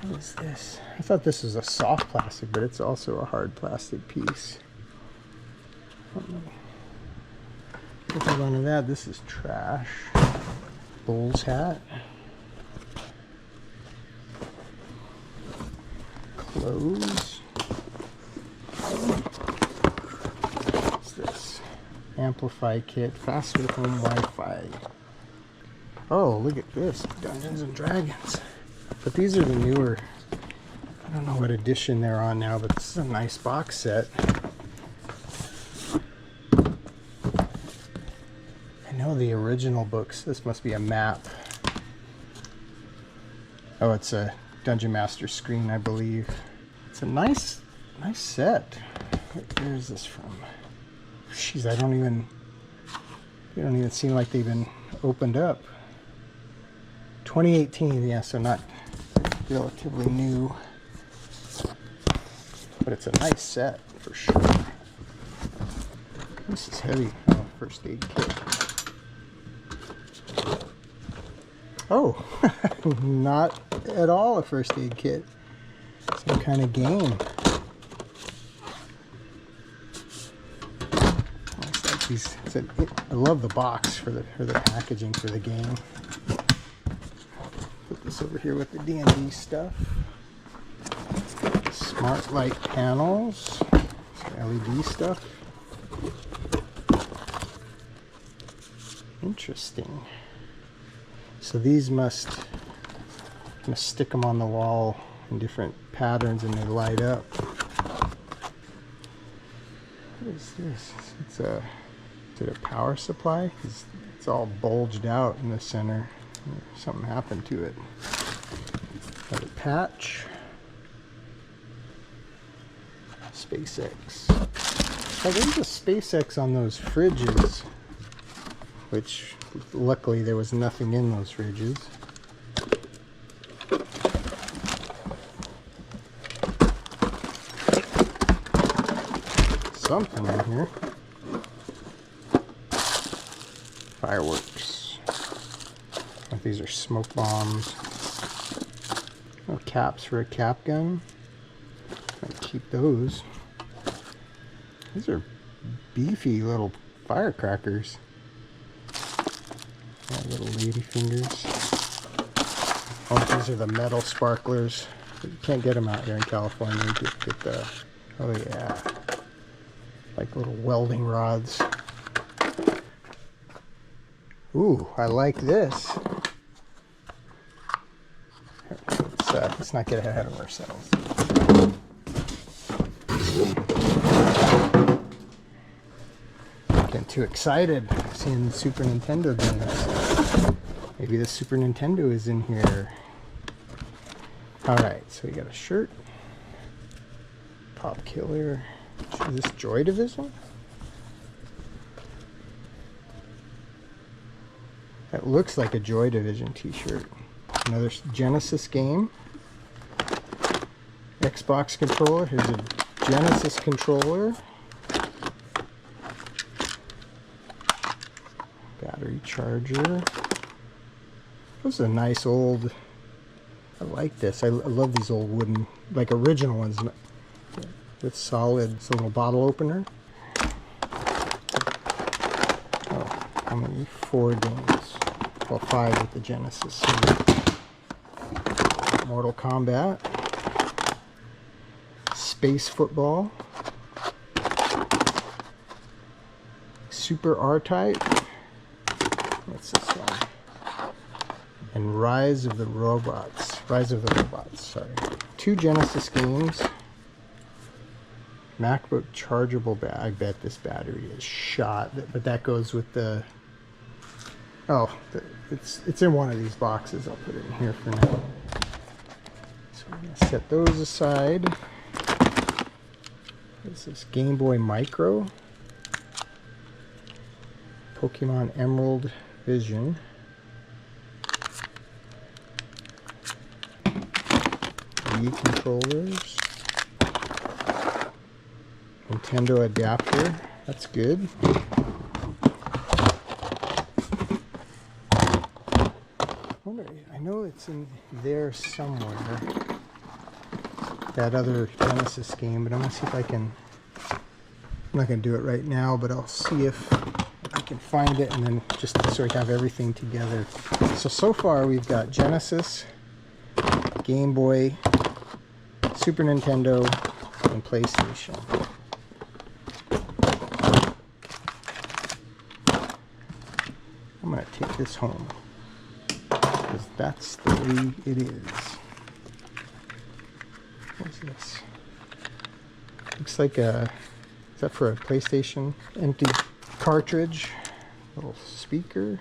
What is this? I thought this was a soft plastic, but it's also a hard plastic piece. Hold on to that. This is trash. Bulls hat. Clothes. What's this? Amplify kit. Faster home Wi-Fi. Oh, look at this. Dungeons and Dragons. But these are the newer. I don't know what edition they're on now, but this is a nice box set. The original books. This must be a map. Oh, it's a Dungeon Master screen, I believe. It's a nice set. Where is this from? Jeez, they don't even seem like they've been opened up. 2018, yeah, so not relatively new, but it's a nice set for sure. This is heavy. Oh, first aid kit. Oh, not at all a first aid kit. Some kind of game. It's like these, I love the box for the packaging for the game. Put this over here with the D&D stuff. Smart light panels. Some LED stuff. Interesting. So these must stick them on the wall in different patterns and they light up. is this? Is it a power supply? It's all bulged out in the center. Something happened to it. Another patch. SpaceX. Now there's a SpaceX on those fridges, which luckily there was nothing in those fridges. Something in here. Fireworks. I think these are smoke bombs. Oh, caps for a cap gun. I'll keep those. These are beefy little firecrackers. Yeah, little lady fingers. Oh, these are the metal sparklers. You can't get them out here in California. You get the, oh yeah, like little welding rods. Ooh, I like this. Let's not get ahead of ourselves. Getting too excited seeing Super Nintendo games. Maybe the Super Nintendo is in here. Alright, so we got a shirt. Pop Killer. Is this Joy Division? That looks like a Joy Division t-shirt. Another Genesis game. Xbox controller. Here's a Genesis controller. Battery charger. This is a nice old... I like this. I love these old wooden, like original ones with solid. It's a little bottle opener. Oh, how many? 4 games. Well, 5 with the Genesis. So Mortal Kombat. Space Football. Super R-Type. What's this one? And Rise of the Robots. Rise of the Robots, sorry. 2 Genesis games. MacBook chargeable I bet this battery is shot, but that goes with the... Oh, it's in one of these boxes. I'll put it in here for now. So I'm going to set those aside. This is Game Boy Micro. Pokemon Emerald Vision. Wii controllers. Nintendo adapter. That's good. I know it's in there somewhere. That other Genesis game, but I'm gonna see if I can. I'm not gonna do it right now, but I'll see if I can find it, and then just so we have everything together. So far we've got Genesis, Game Boy, Super Nintendo, and PlayStation. I'm gonna take this home because that's the way it is. What's this? Looks like a, is that for a PlayStation? Empty cartridge, little speaker.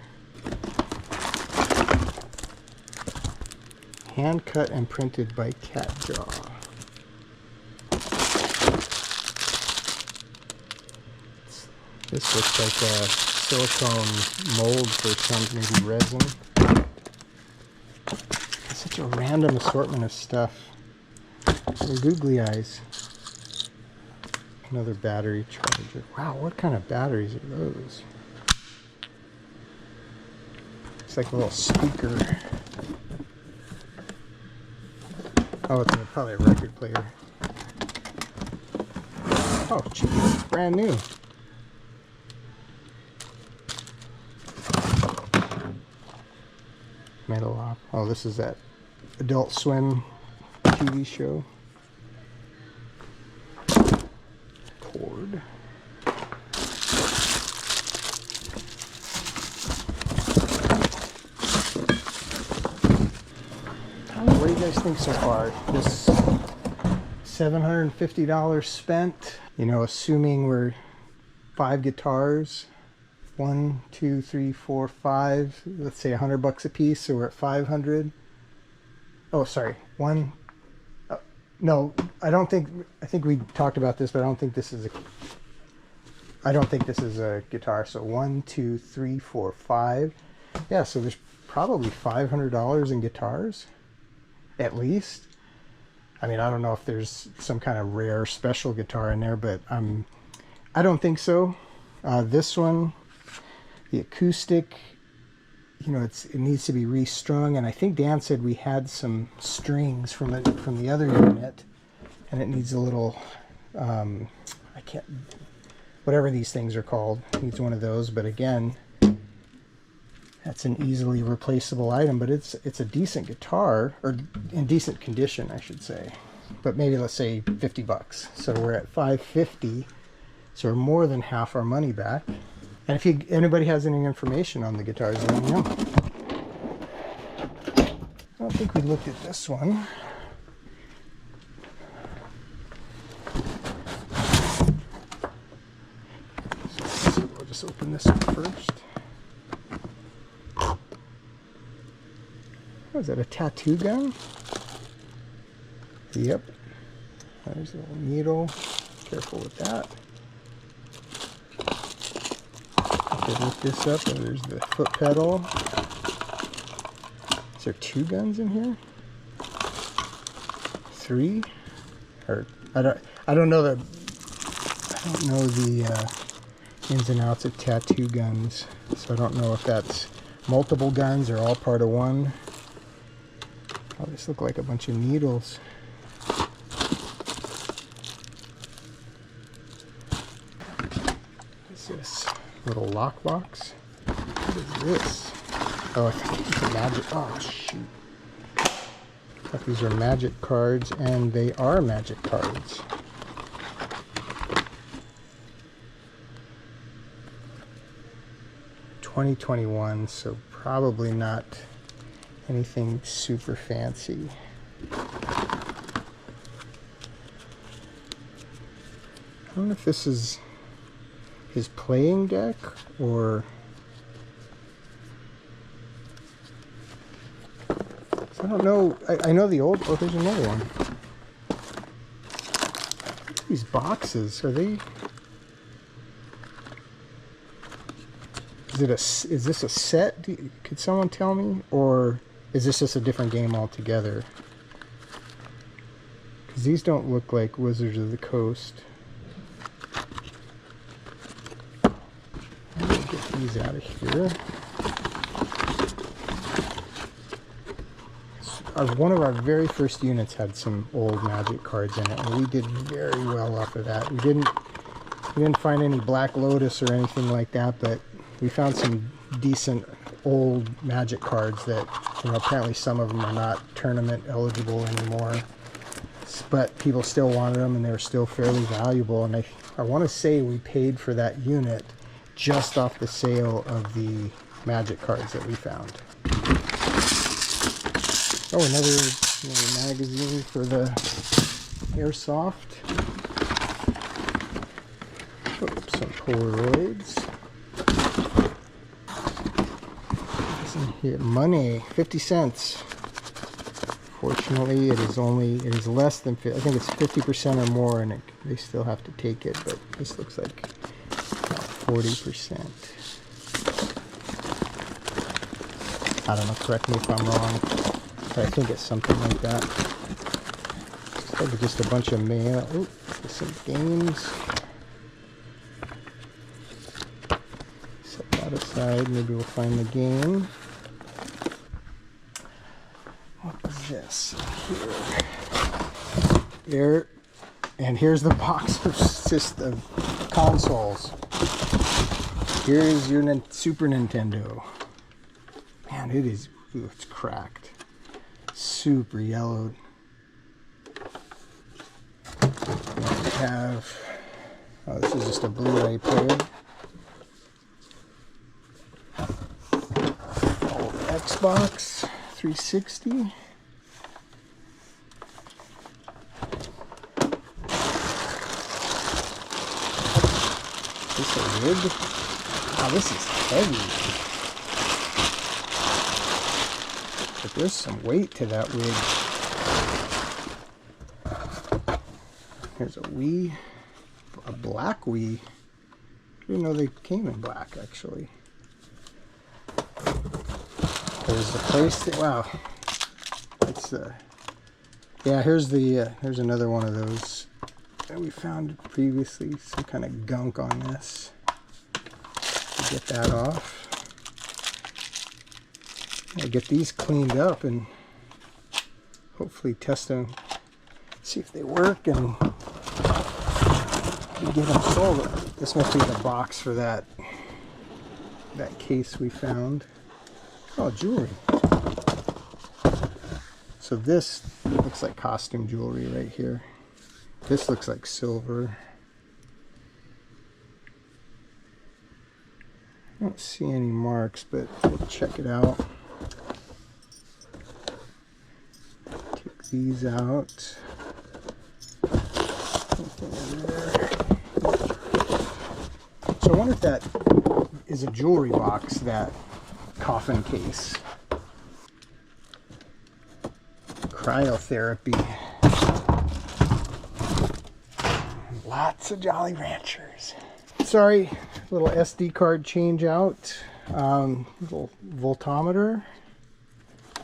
Hand cut and printed by Catjaw. This looks like a silicone mold for some, maybe resin. It's such a random assortment of stuff. Little googly eyes. Another battery charger. Wow, what kind of batteries are those? It's like a little speaker. Oh, it's probably a record player. Oh, geez, brand new. Metal op. Oh, this is that Adult Swim TV show. Cord. What do you guys think so far? This $750 spent, you know, assuming we're 5 guitars. 1, 2, 3, 4, 5. Let's say $100 a piece, so we're at 500. Oh, sorry. No, I think we talked about this, but I don't think this is a guitar. So 1, 2, 3, 4, 5. Yeah, so there's probably $500 in guitars, at least. I mean, I don't know if there's some kind of rare special guitar in there, but I don't think so. This one, the acoustic, you know, it needs to be restrung, and I think Dan said we had some strings from the other unit, and it needs a little, whatever these things are called, needs one of those. But again, that's an easily replaceable item, but it's a decent guitar, or in decent condition, I should say. But maybe let's say $50. So we're at $550, so we're more than half our money back. And if anybody has any information on the guitars, let me know. I don't think we looked at this one. So we'll just open this one first. Oh, is that a tattoo gun? Yep. There's a little needle. Careful with that. Lift this up, and there's the foot pedal. Is there 2 guns in here? 3? Or I don't know the ins and outs of tattoo guns, so I don't know if that's multiple guns or all part of one. Oh, this look like a bunch of needles. What's this? Little lockbox. What is this? Oh, I think it's a magic. Oh, shoot. I thought these are magic cards, and they are magic cards. $2021, so probably not anything super fancy. I don't know if this is his playing deck, or I don't know. I know the old. Oh, there's another one. These boxes, are they? Is this a set? Could someone tell me, or is this just a different game altogether? Because these don't look like Wizards of the Coast. These out of here. One of our very first units had some old Magic cards in it, and we did very well off of that. We didn't find any Black Lotus or anything like that, but we found some decent old Magic cards that, you know, apparently some of them are not tournament eligible anymore, but people still wanted them, and they were still fairly valuable. And I want to say we paid for that unit just off the sale of the Magic cards that we found. Oh, another magazine for the Airsoft. Oh, some Polaroids. Here, money, 50 cents. Fortunately, it is less than, I think it's 50% or more, and they still have to take it, but this looks like 40%. I don't know, correct me if I'm wrong, but I think it's something like that. It's like just a bunch of mail. Oh, some games. Set that aside, maybe we'll find the game. What is this here? And here's the box of consoles. Here's your Super Nintendo. Man, it's cracked. Super yellowed. We have, oh, this is just a Blu-ray player. Old Xbox 360. This a wig. Wow, this is heavy. But there's some weight to that wig. Here's a wee, a black wee. I didn't know they came in black, actually. There's the place that, wow. It's yeah, here's another one of those that we found previously. Some kind of gunk on this. Get that off. I'll get these cleaned up and hopefully test them, see if they work, and get them sold. This must be the box for that case we found. Oh, jewelry. So this looks like costume jewelry right here. This looks like silver. I don't see any marks, but we'll check it out. Take these out. Nothing in there. So I wonder if that is a jewelry box, that coffin case. Cryotherapy. Lots of Jolly Ranchers. Sorry, little SD card change out. Little voltometer.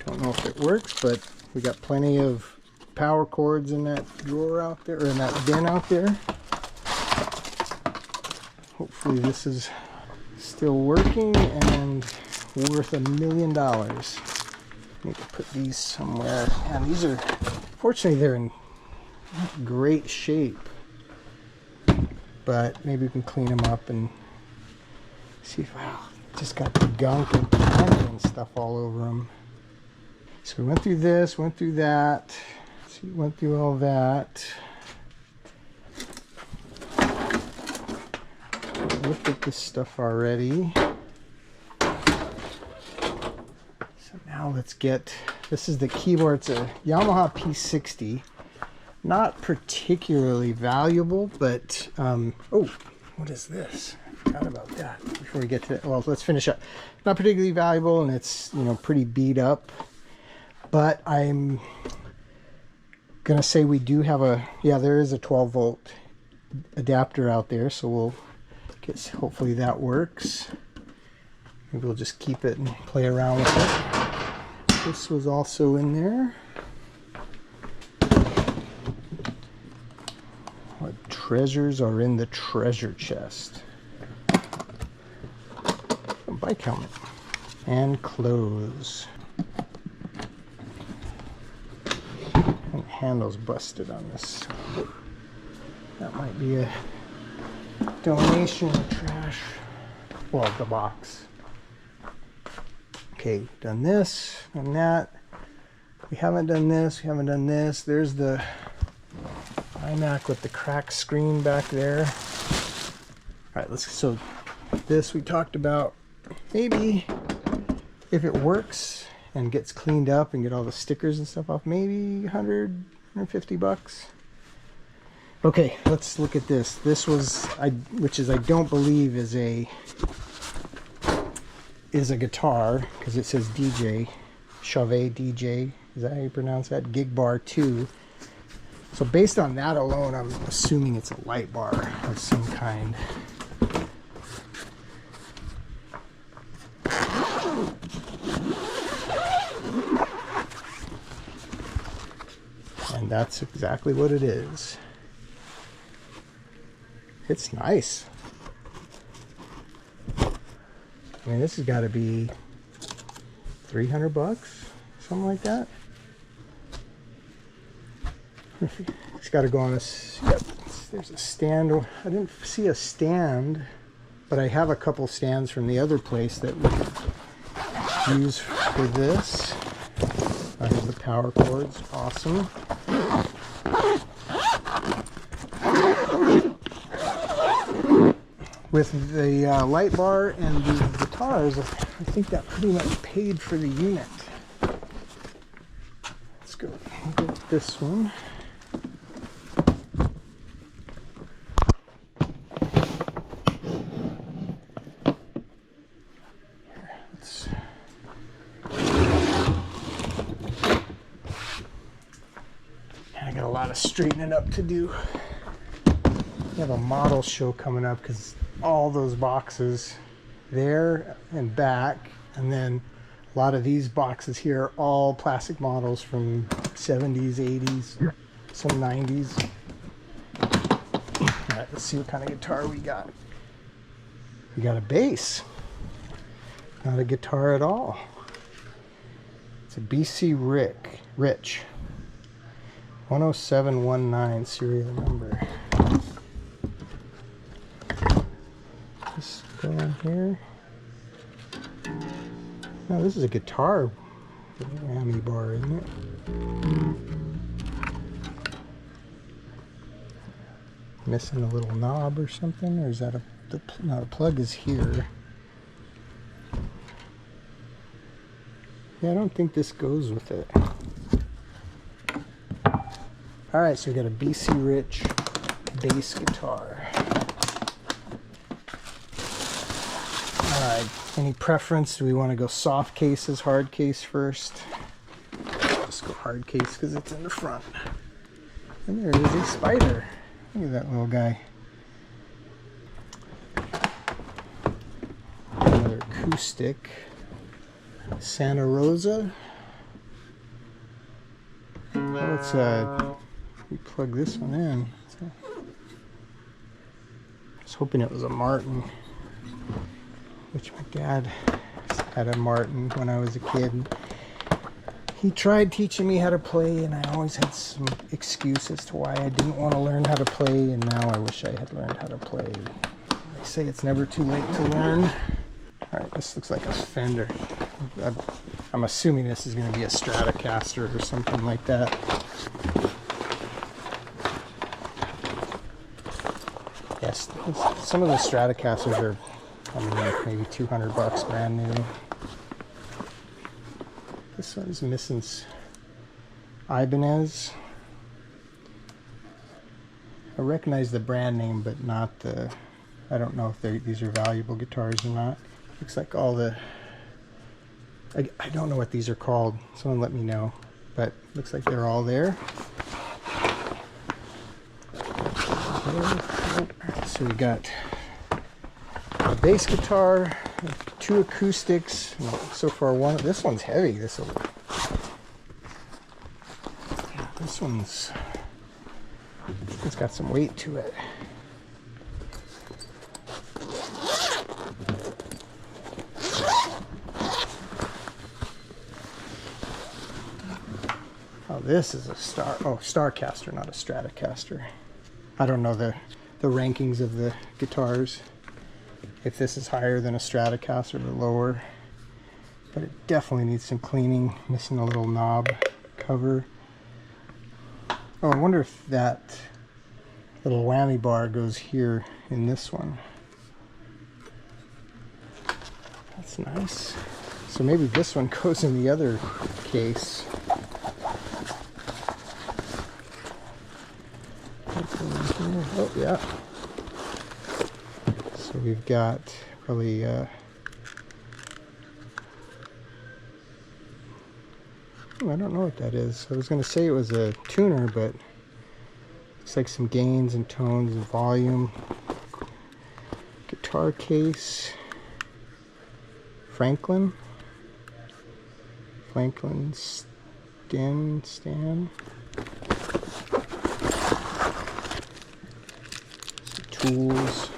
Don't know if it works, but we got plenty of power cords in that drawer out there, or in that bin out there. Hopefully this is still working and worth $1 million. Need to put these somewhere. And these are, fortunately, they're in great shape. But maybe we can clean them up and see if, wow, just got the gunk and pine and stuff all over them. So we went through this, went through that. So we went through all that. We looked at this stuff already. So now let's get, this is the keyboard. It's a Yamaha P60. Not particularly valuable, but oh, what is this? I forgot about that. Before we get to that, well, let's finish up. Not particularly valuable, and it's, you know, pretty beat up. But I'm gonna say we do have a, yeah, there is a 12-volt adapter out there, so we'll get, hopefully that works. Maybe we'll just keep it and play around with it. This was also in there. What treasures are in the treasure chest? A bike helmet and clothes. And the handle's busted on this. That might be a donation of trash. Well, the box. Okay, done this, done that. We haven't done this, we haven't done this. There's the iMac with the cracked screen back there. All right, so this we talked about. Maybe if it works and gets cleaned up and get all the stickers and stuff off, maybe 100, 150 bucks. Okay, let's look at this. This was, which is, I don't believe is a guitar, because it says DJ, Chauvet DJ. Is that how you pronounce that? Gig Bar 2. So based on that alone, I'm assuming it's a light bar of some kind. And that's exactly what it is. It's nice. I mean, this has got to be 300 bucks, something like that. It's got to go on this. Yep, there's a stand. I didn't see a stand, but I have a couple stands from the other place that we could use for this. I have the power cords. Awesome. With the light bar and the guitars, I think that pretty much paid for the unit. Let's go get this one. lot of straightening up to do. We have a model show coming up because all those boxes there and back, and then a lot of these boxes here are all plastic models from 70s, 80s, some 90s. All right, let's see what kind of guitar we got. We got a bass, not a guitar at all. It's a BC Rich 10719 serial number. Just go in here. No, this is a guitar whammy bar, isn't it? Missing a little knob or something, or is that no, the plug is here. Yeah, I don't think this goes with it. All right, so we got a BC Rich bass guitar. All right, any preference? Do we want to go soft cases, hard case first? Let's go hard case because it's in the front. And there is a spider. Look at that little guy. Another acoustic. Santa Rosa. Let's we plug this one in. I was hoping it was a Martin, which my dad had a Martin when I was a kid. He tried teaching me how to play, and I always had some excuse as to why I didn't want to learn how to play, and now I wish I had learned how to play. They say it's never too late to learn. All right, this looks like a Fender. I'm assuming this is going to be a Stratocaster or something like that. Yes, some of the Stratocasters are, I mean, like maybe $200 brand new. This one's missing Ibanez. I recognize the brand name, but not the, I don't know if these are valuable guitars or not. Looks like all the, I don't know what these are called. Someone let me know, but looks like they're all there. So we got a bass guitar, 2 acoustics. So far, this one's heavy. This one's, it's got some weight to it. Oh, this is a Starcaster, not a Stratocaster. I don't know the rankings of the guitars, if this is higher than a Stratocaster or lower, but it definitely needs some cleaning. Missing a little knob cover. Oh, I wonder if that little whammy bar goes here in this one. That's nice. So maybe this one goes in the other case. Oh yeah. So we've got probably I don't know what that is. I was going to say it was a tuner, but looks like some gains and tones and volume. Guitar case. Franklin stand. Tools.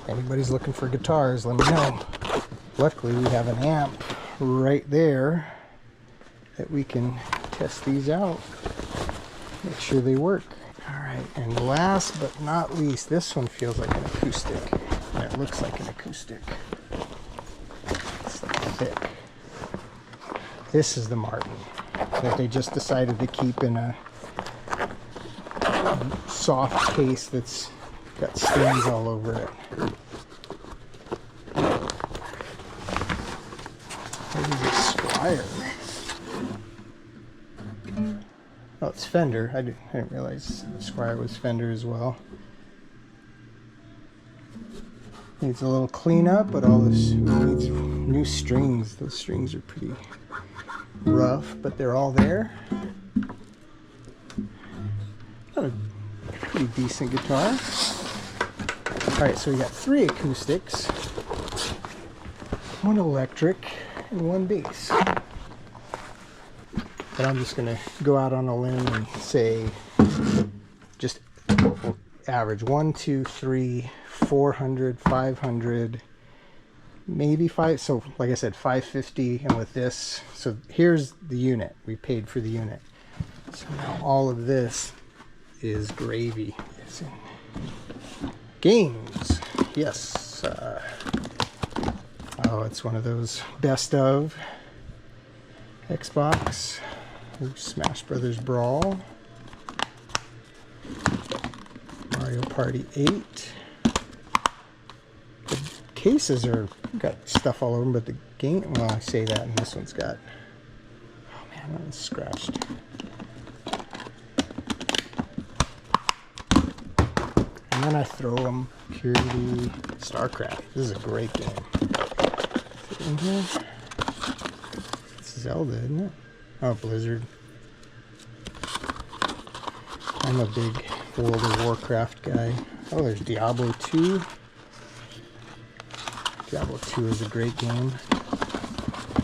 Anybody's looking for guitars, let me know. Luckily we have an amp right there that we can test these out, make sure they work. Alright, and last but not least, this one feels like an acoustic. And it looks like an acoustic. It's like thick. This is the Martin that they just decided to keep in a soft case that's got stains all over it. What is it, Squier? Oh, it's Fender. I didn't realize Squier was Fender as well. Needs a little cleanup, but all this needs new strings. Those strings are pretty rough, but they're all there. Got a pretty decent guitar. Alright, so we got 3 acoustics, 1 electric, and 1 bass. But I'm just going to go out on a limb and say just average 1, 2, 3, 400, 500, maybe 5. So like I said, 550, and with this, so here's the unit. We paid for the unit. So now all of this is gravy. It's in games. Yes. Oh, it's one of those best of Xbox. Ooh, Smash Brothers Brawl. Mario Party 8. The cases are got stuff all over them, but the game, well, I say that, and this one's got, oh man, that one's scratched. And then I throw them purely StarCraft. This is a great game. Is it in here? It's Zelda, isn't it? Oh, Blizzard. I'm a big World of Warcraft guy. Oh, there's Diablo 2. Diablo 2 is a great game.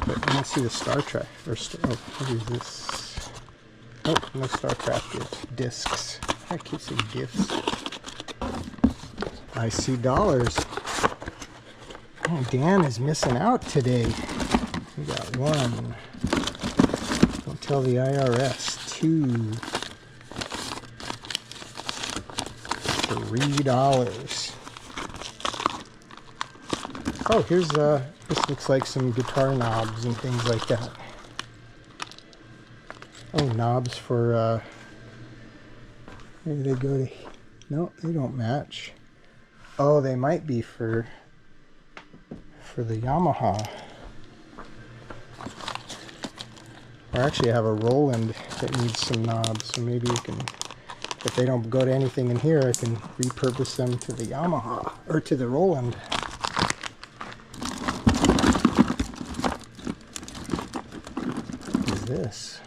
But I don't see the Star Trek. Or oh, what is this? Oh, no StarCraft discs. I keep saying gifts. I see dollars. Oh, Dan is missing out today. We got 1. Don't tell the IRS. 2. $3. Oh, here's this looks like some guitar knobs and things like that. Oh, knobs for where do they go to? No, they don't match. Oh, they might be for the Yamaha. Or actually I have a Roland that needs some knobs, so maybe you can, if they don't go to anything in here, I can repurpose them to the Yamaha, or to the Roland. What is this?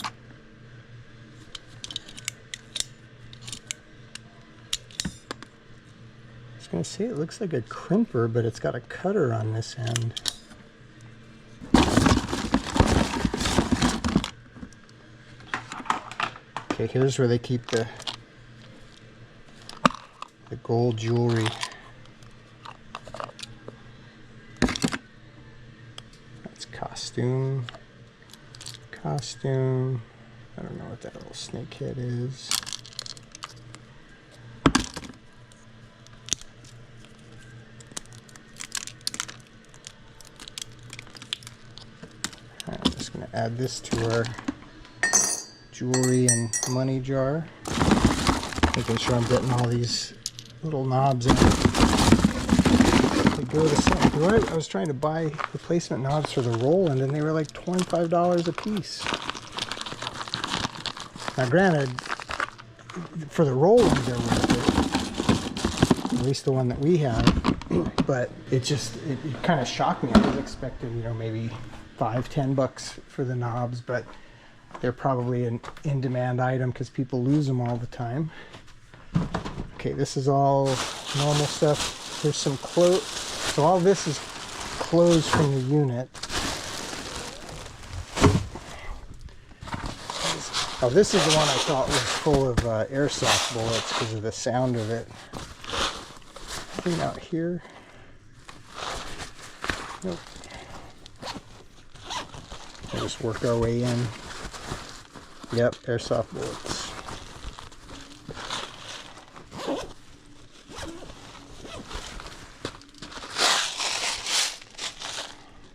I was going to say it looks like a crimper, but it's got a cutter on this end. Okay, here's where they keep the gold jewelry. That's costume. Costume. I don't know what that little snake head is. I'm just going to add this to our jewelry and money jar. Making sure I'm getting all these little knobs in. They go to something. I was trying to buy replacement knobs for the Roland, and they were like $25 a piece. Now, granted, for the Roland, they're worth it. At least the one that we have. But it kind of shocked me. I was expecting, you know, maybe $5-10 for the knobs, but they're probably an in-demand item because people lose them all the time. Okay, this is all normal stuff. There's some clothes. So all this is clothes from the unit. Oh, this is the one I thought was full of airsoft bullets because of the sound of it. Nothing out here. Nope. We'll just work our way in. Yep, airsoft bullets.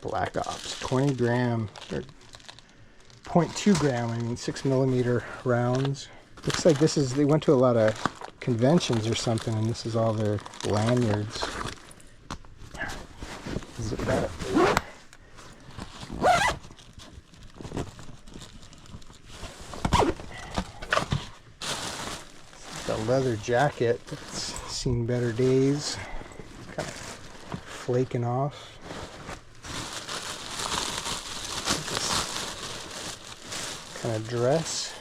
Black Ops, 20 gram, or 0.2 gram, I mean 6mm rounds. Looks like this is, they went to a lot of conventions or something, and this is all their lanyards. Zip that up there. The leather jacket that's seen better days, kind of flaking off. and a dress.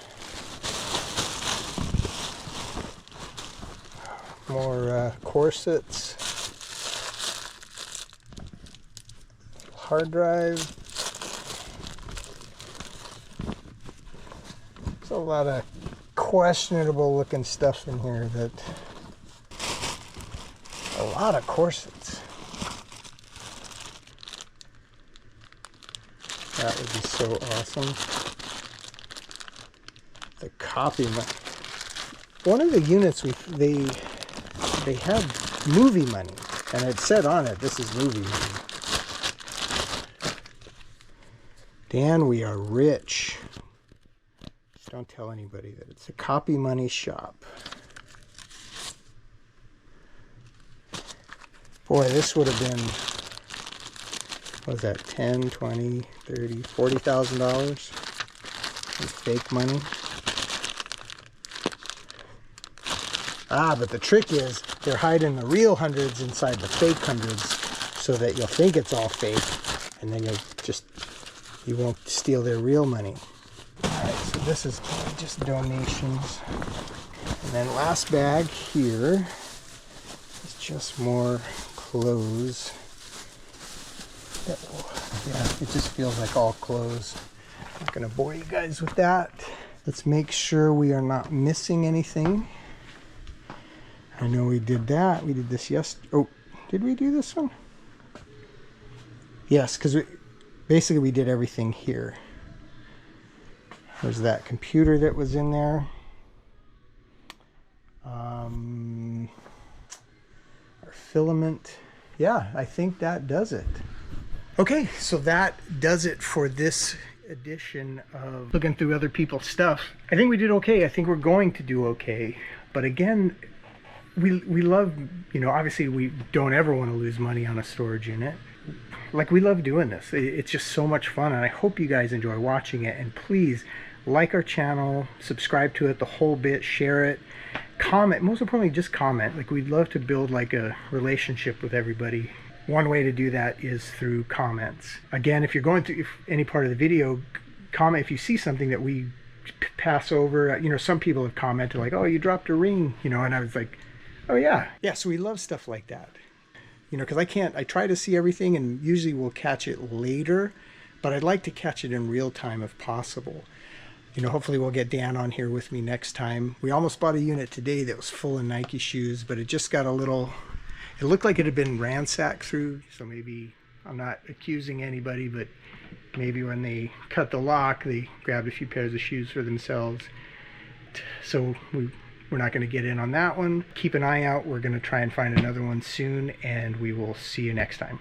More corsets. Hard drive. There's a lot of questionable looking stuff in here. That a lot of corsets. That would be so awesome. The copy. One of the units they had movie money, and it said on it, "This is movie money." Dan, we are rich. Just don't tell anybody that it's a copy money shop. Boy, this would have been, what was that, $10, $20, $30, $40,000 in fake money. Ah, but the trick is they're hiding the real hundreds inside the fake hundreds so that you'll think it's all fake, and then you won't steal their real money. Alright, so this is just donations. And then last bag here is just more clothes. Yeah, it just feels like all clothes. I'm not going to bore you guys with that. Let's make sure we are not missing anything. I know we did that. We did this yesterday. Oh, did we do this one? Yes, because basically we did everything here. There's that computer that was in there. Our filament. Yeah, I think that does it. Okay, so that does it for this edition of looking through other people's stuff. I think we did okay. I think we're going to do okay. But again, we love, obviously we don't ever want to lose money on a storage unit. Like, we love doing this. It's just so much fun, and I hope you guys enjoy watching it. And please like our channel, subscribe to it, the whole bit, share it, comment. Most importantly, just comment. Like, we'd love to build like a relationship with everybody. One way to do that is through comments. Again, if you're going through any part of the video, comment if you see something that we pass over. Some people have commented like, "Oh, you dropped a ring," and I was like, "Oh yeah." Yeah, so we love stuff like that. Because I try to see everything, and usually we'll catch it later, but I'd like to catch it in real time if possible. Hopefully we'll get Dan on here with me next time. We almost bought a unit today that was full of Nike shoes, but it just got it looked like it had been ransacked through, so maybe, I'm not accusing anybody, but maybe when they cut the lock, they grabbed a few pairs of shoes for themselves. So we're not going to get in on that one. Keep an eye out. We're going to try and find another one soon, and we will see you next time.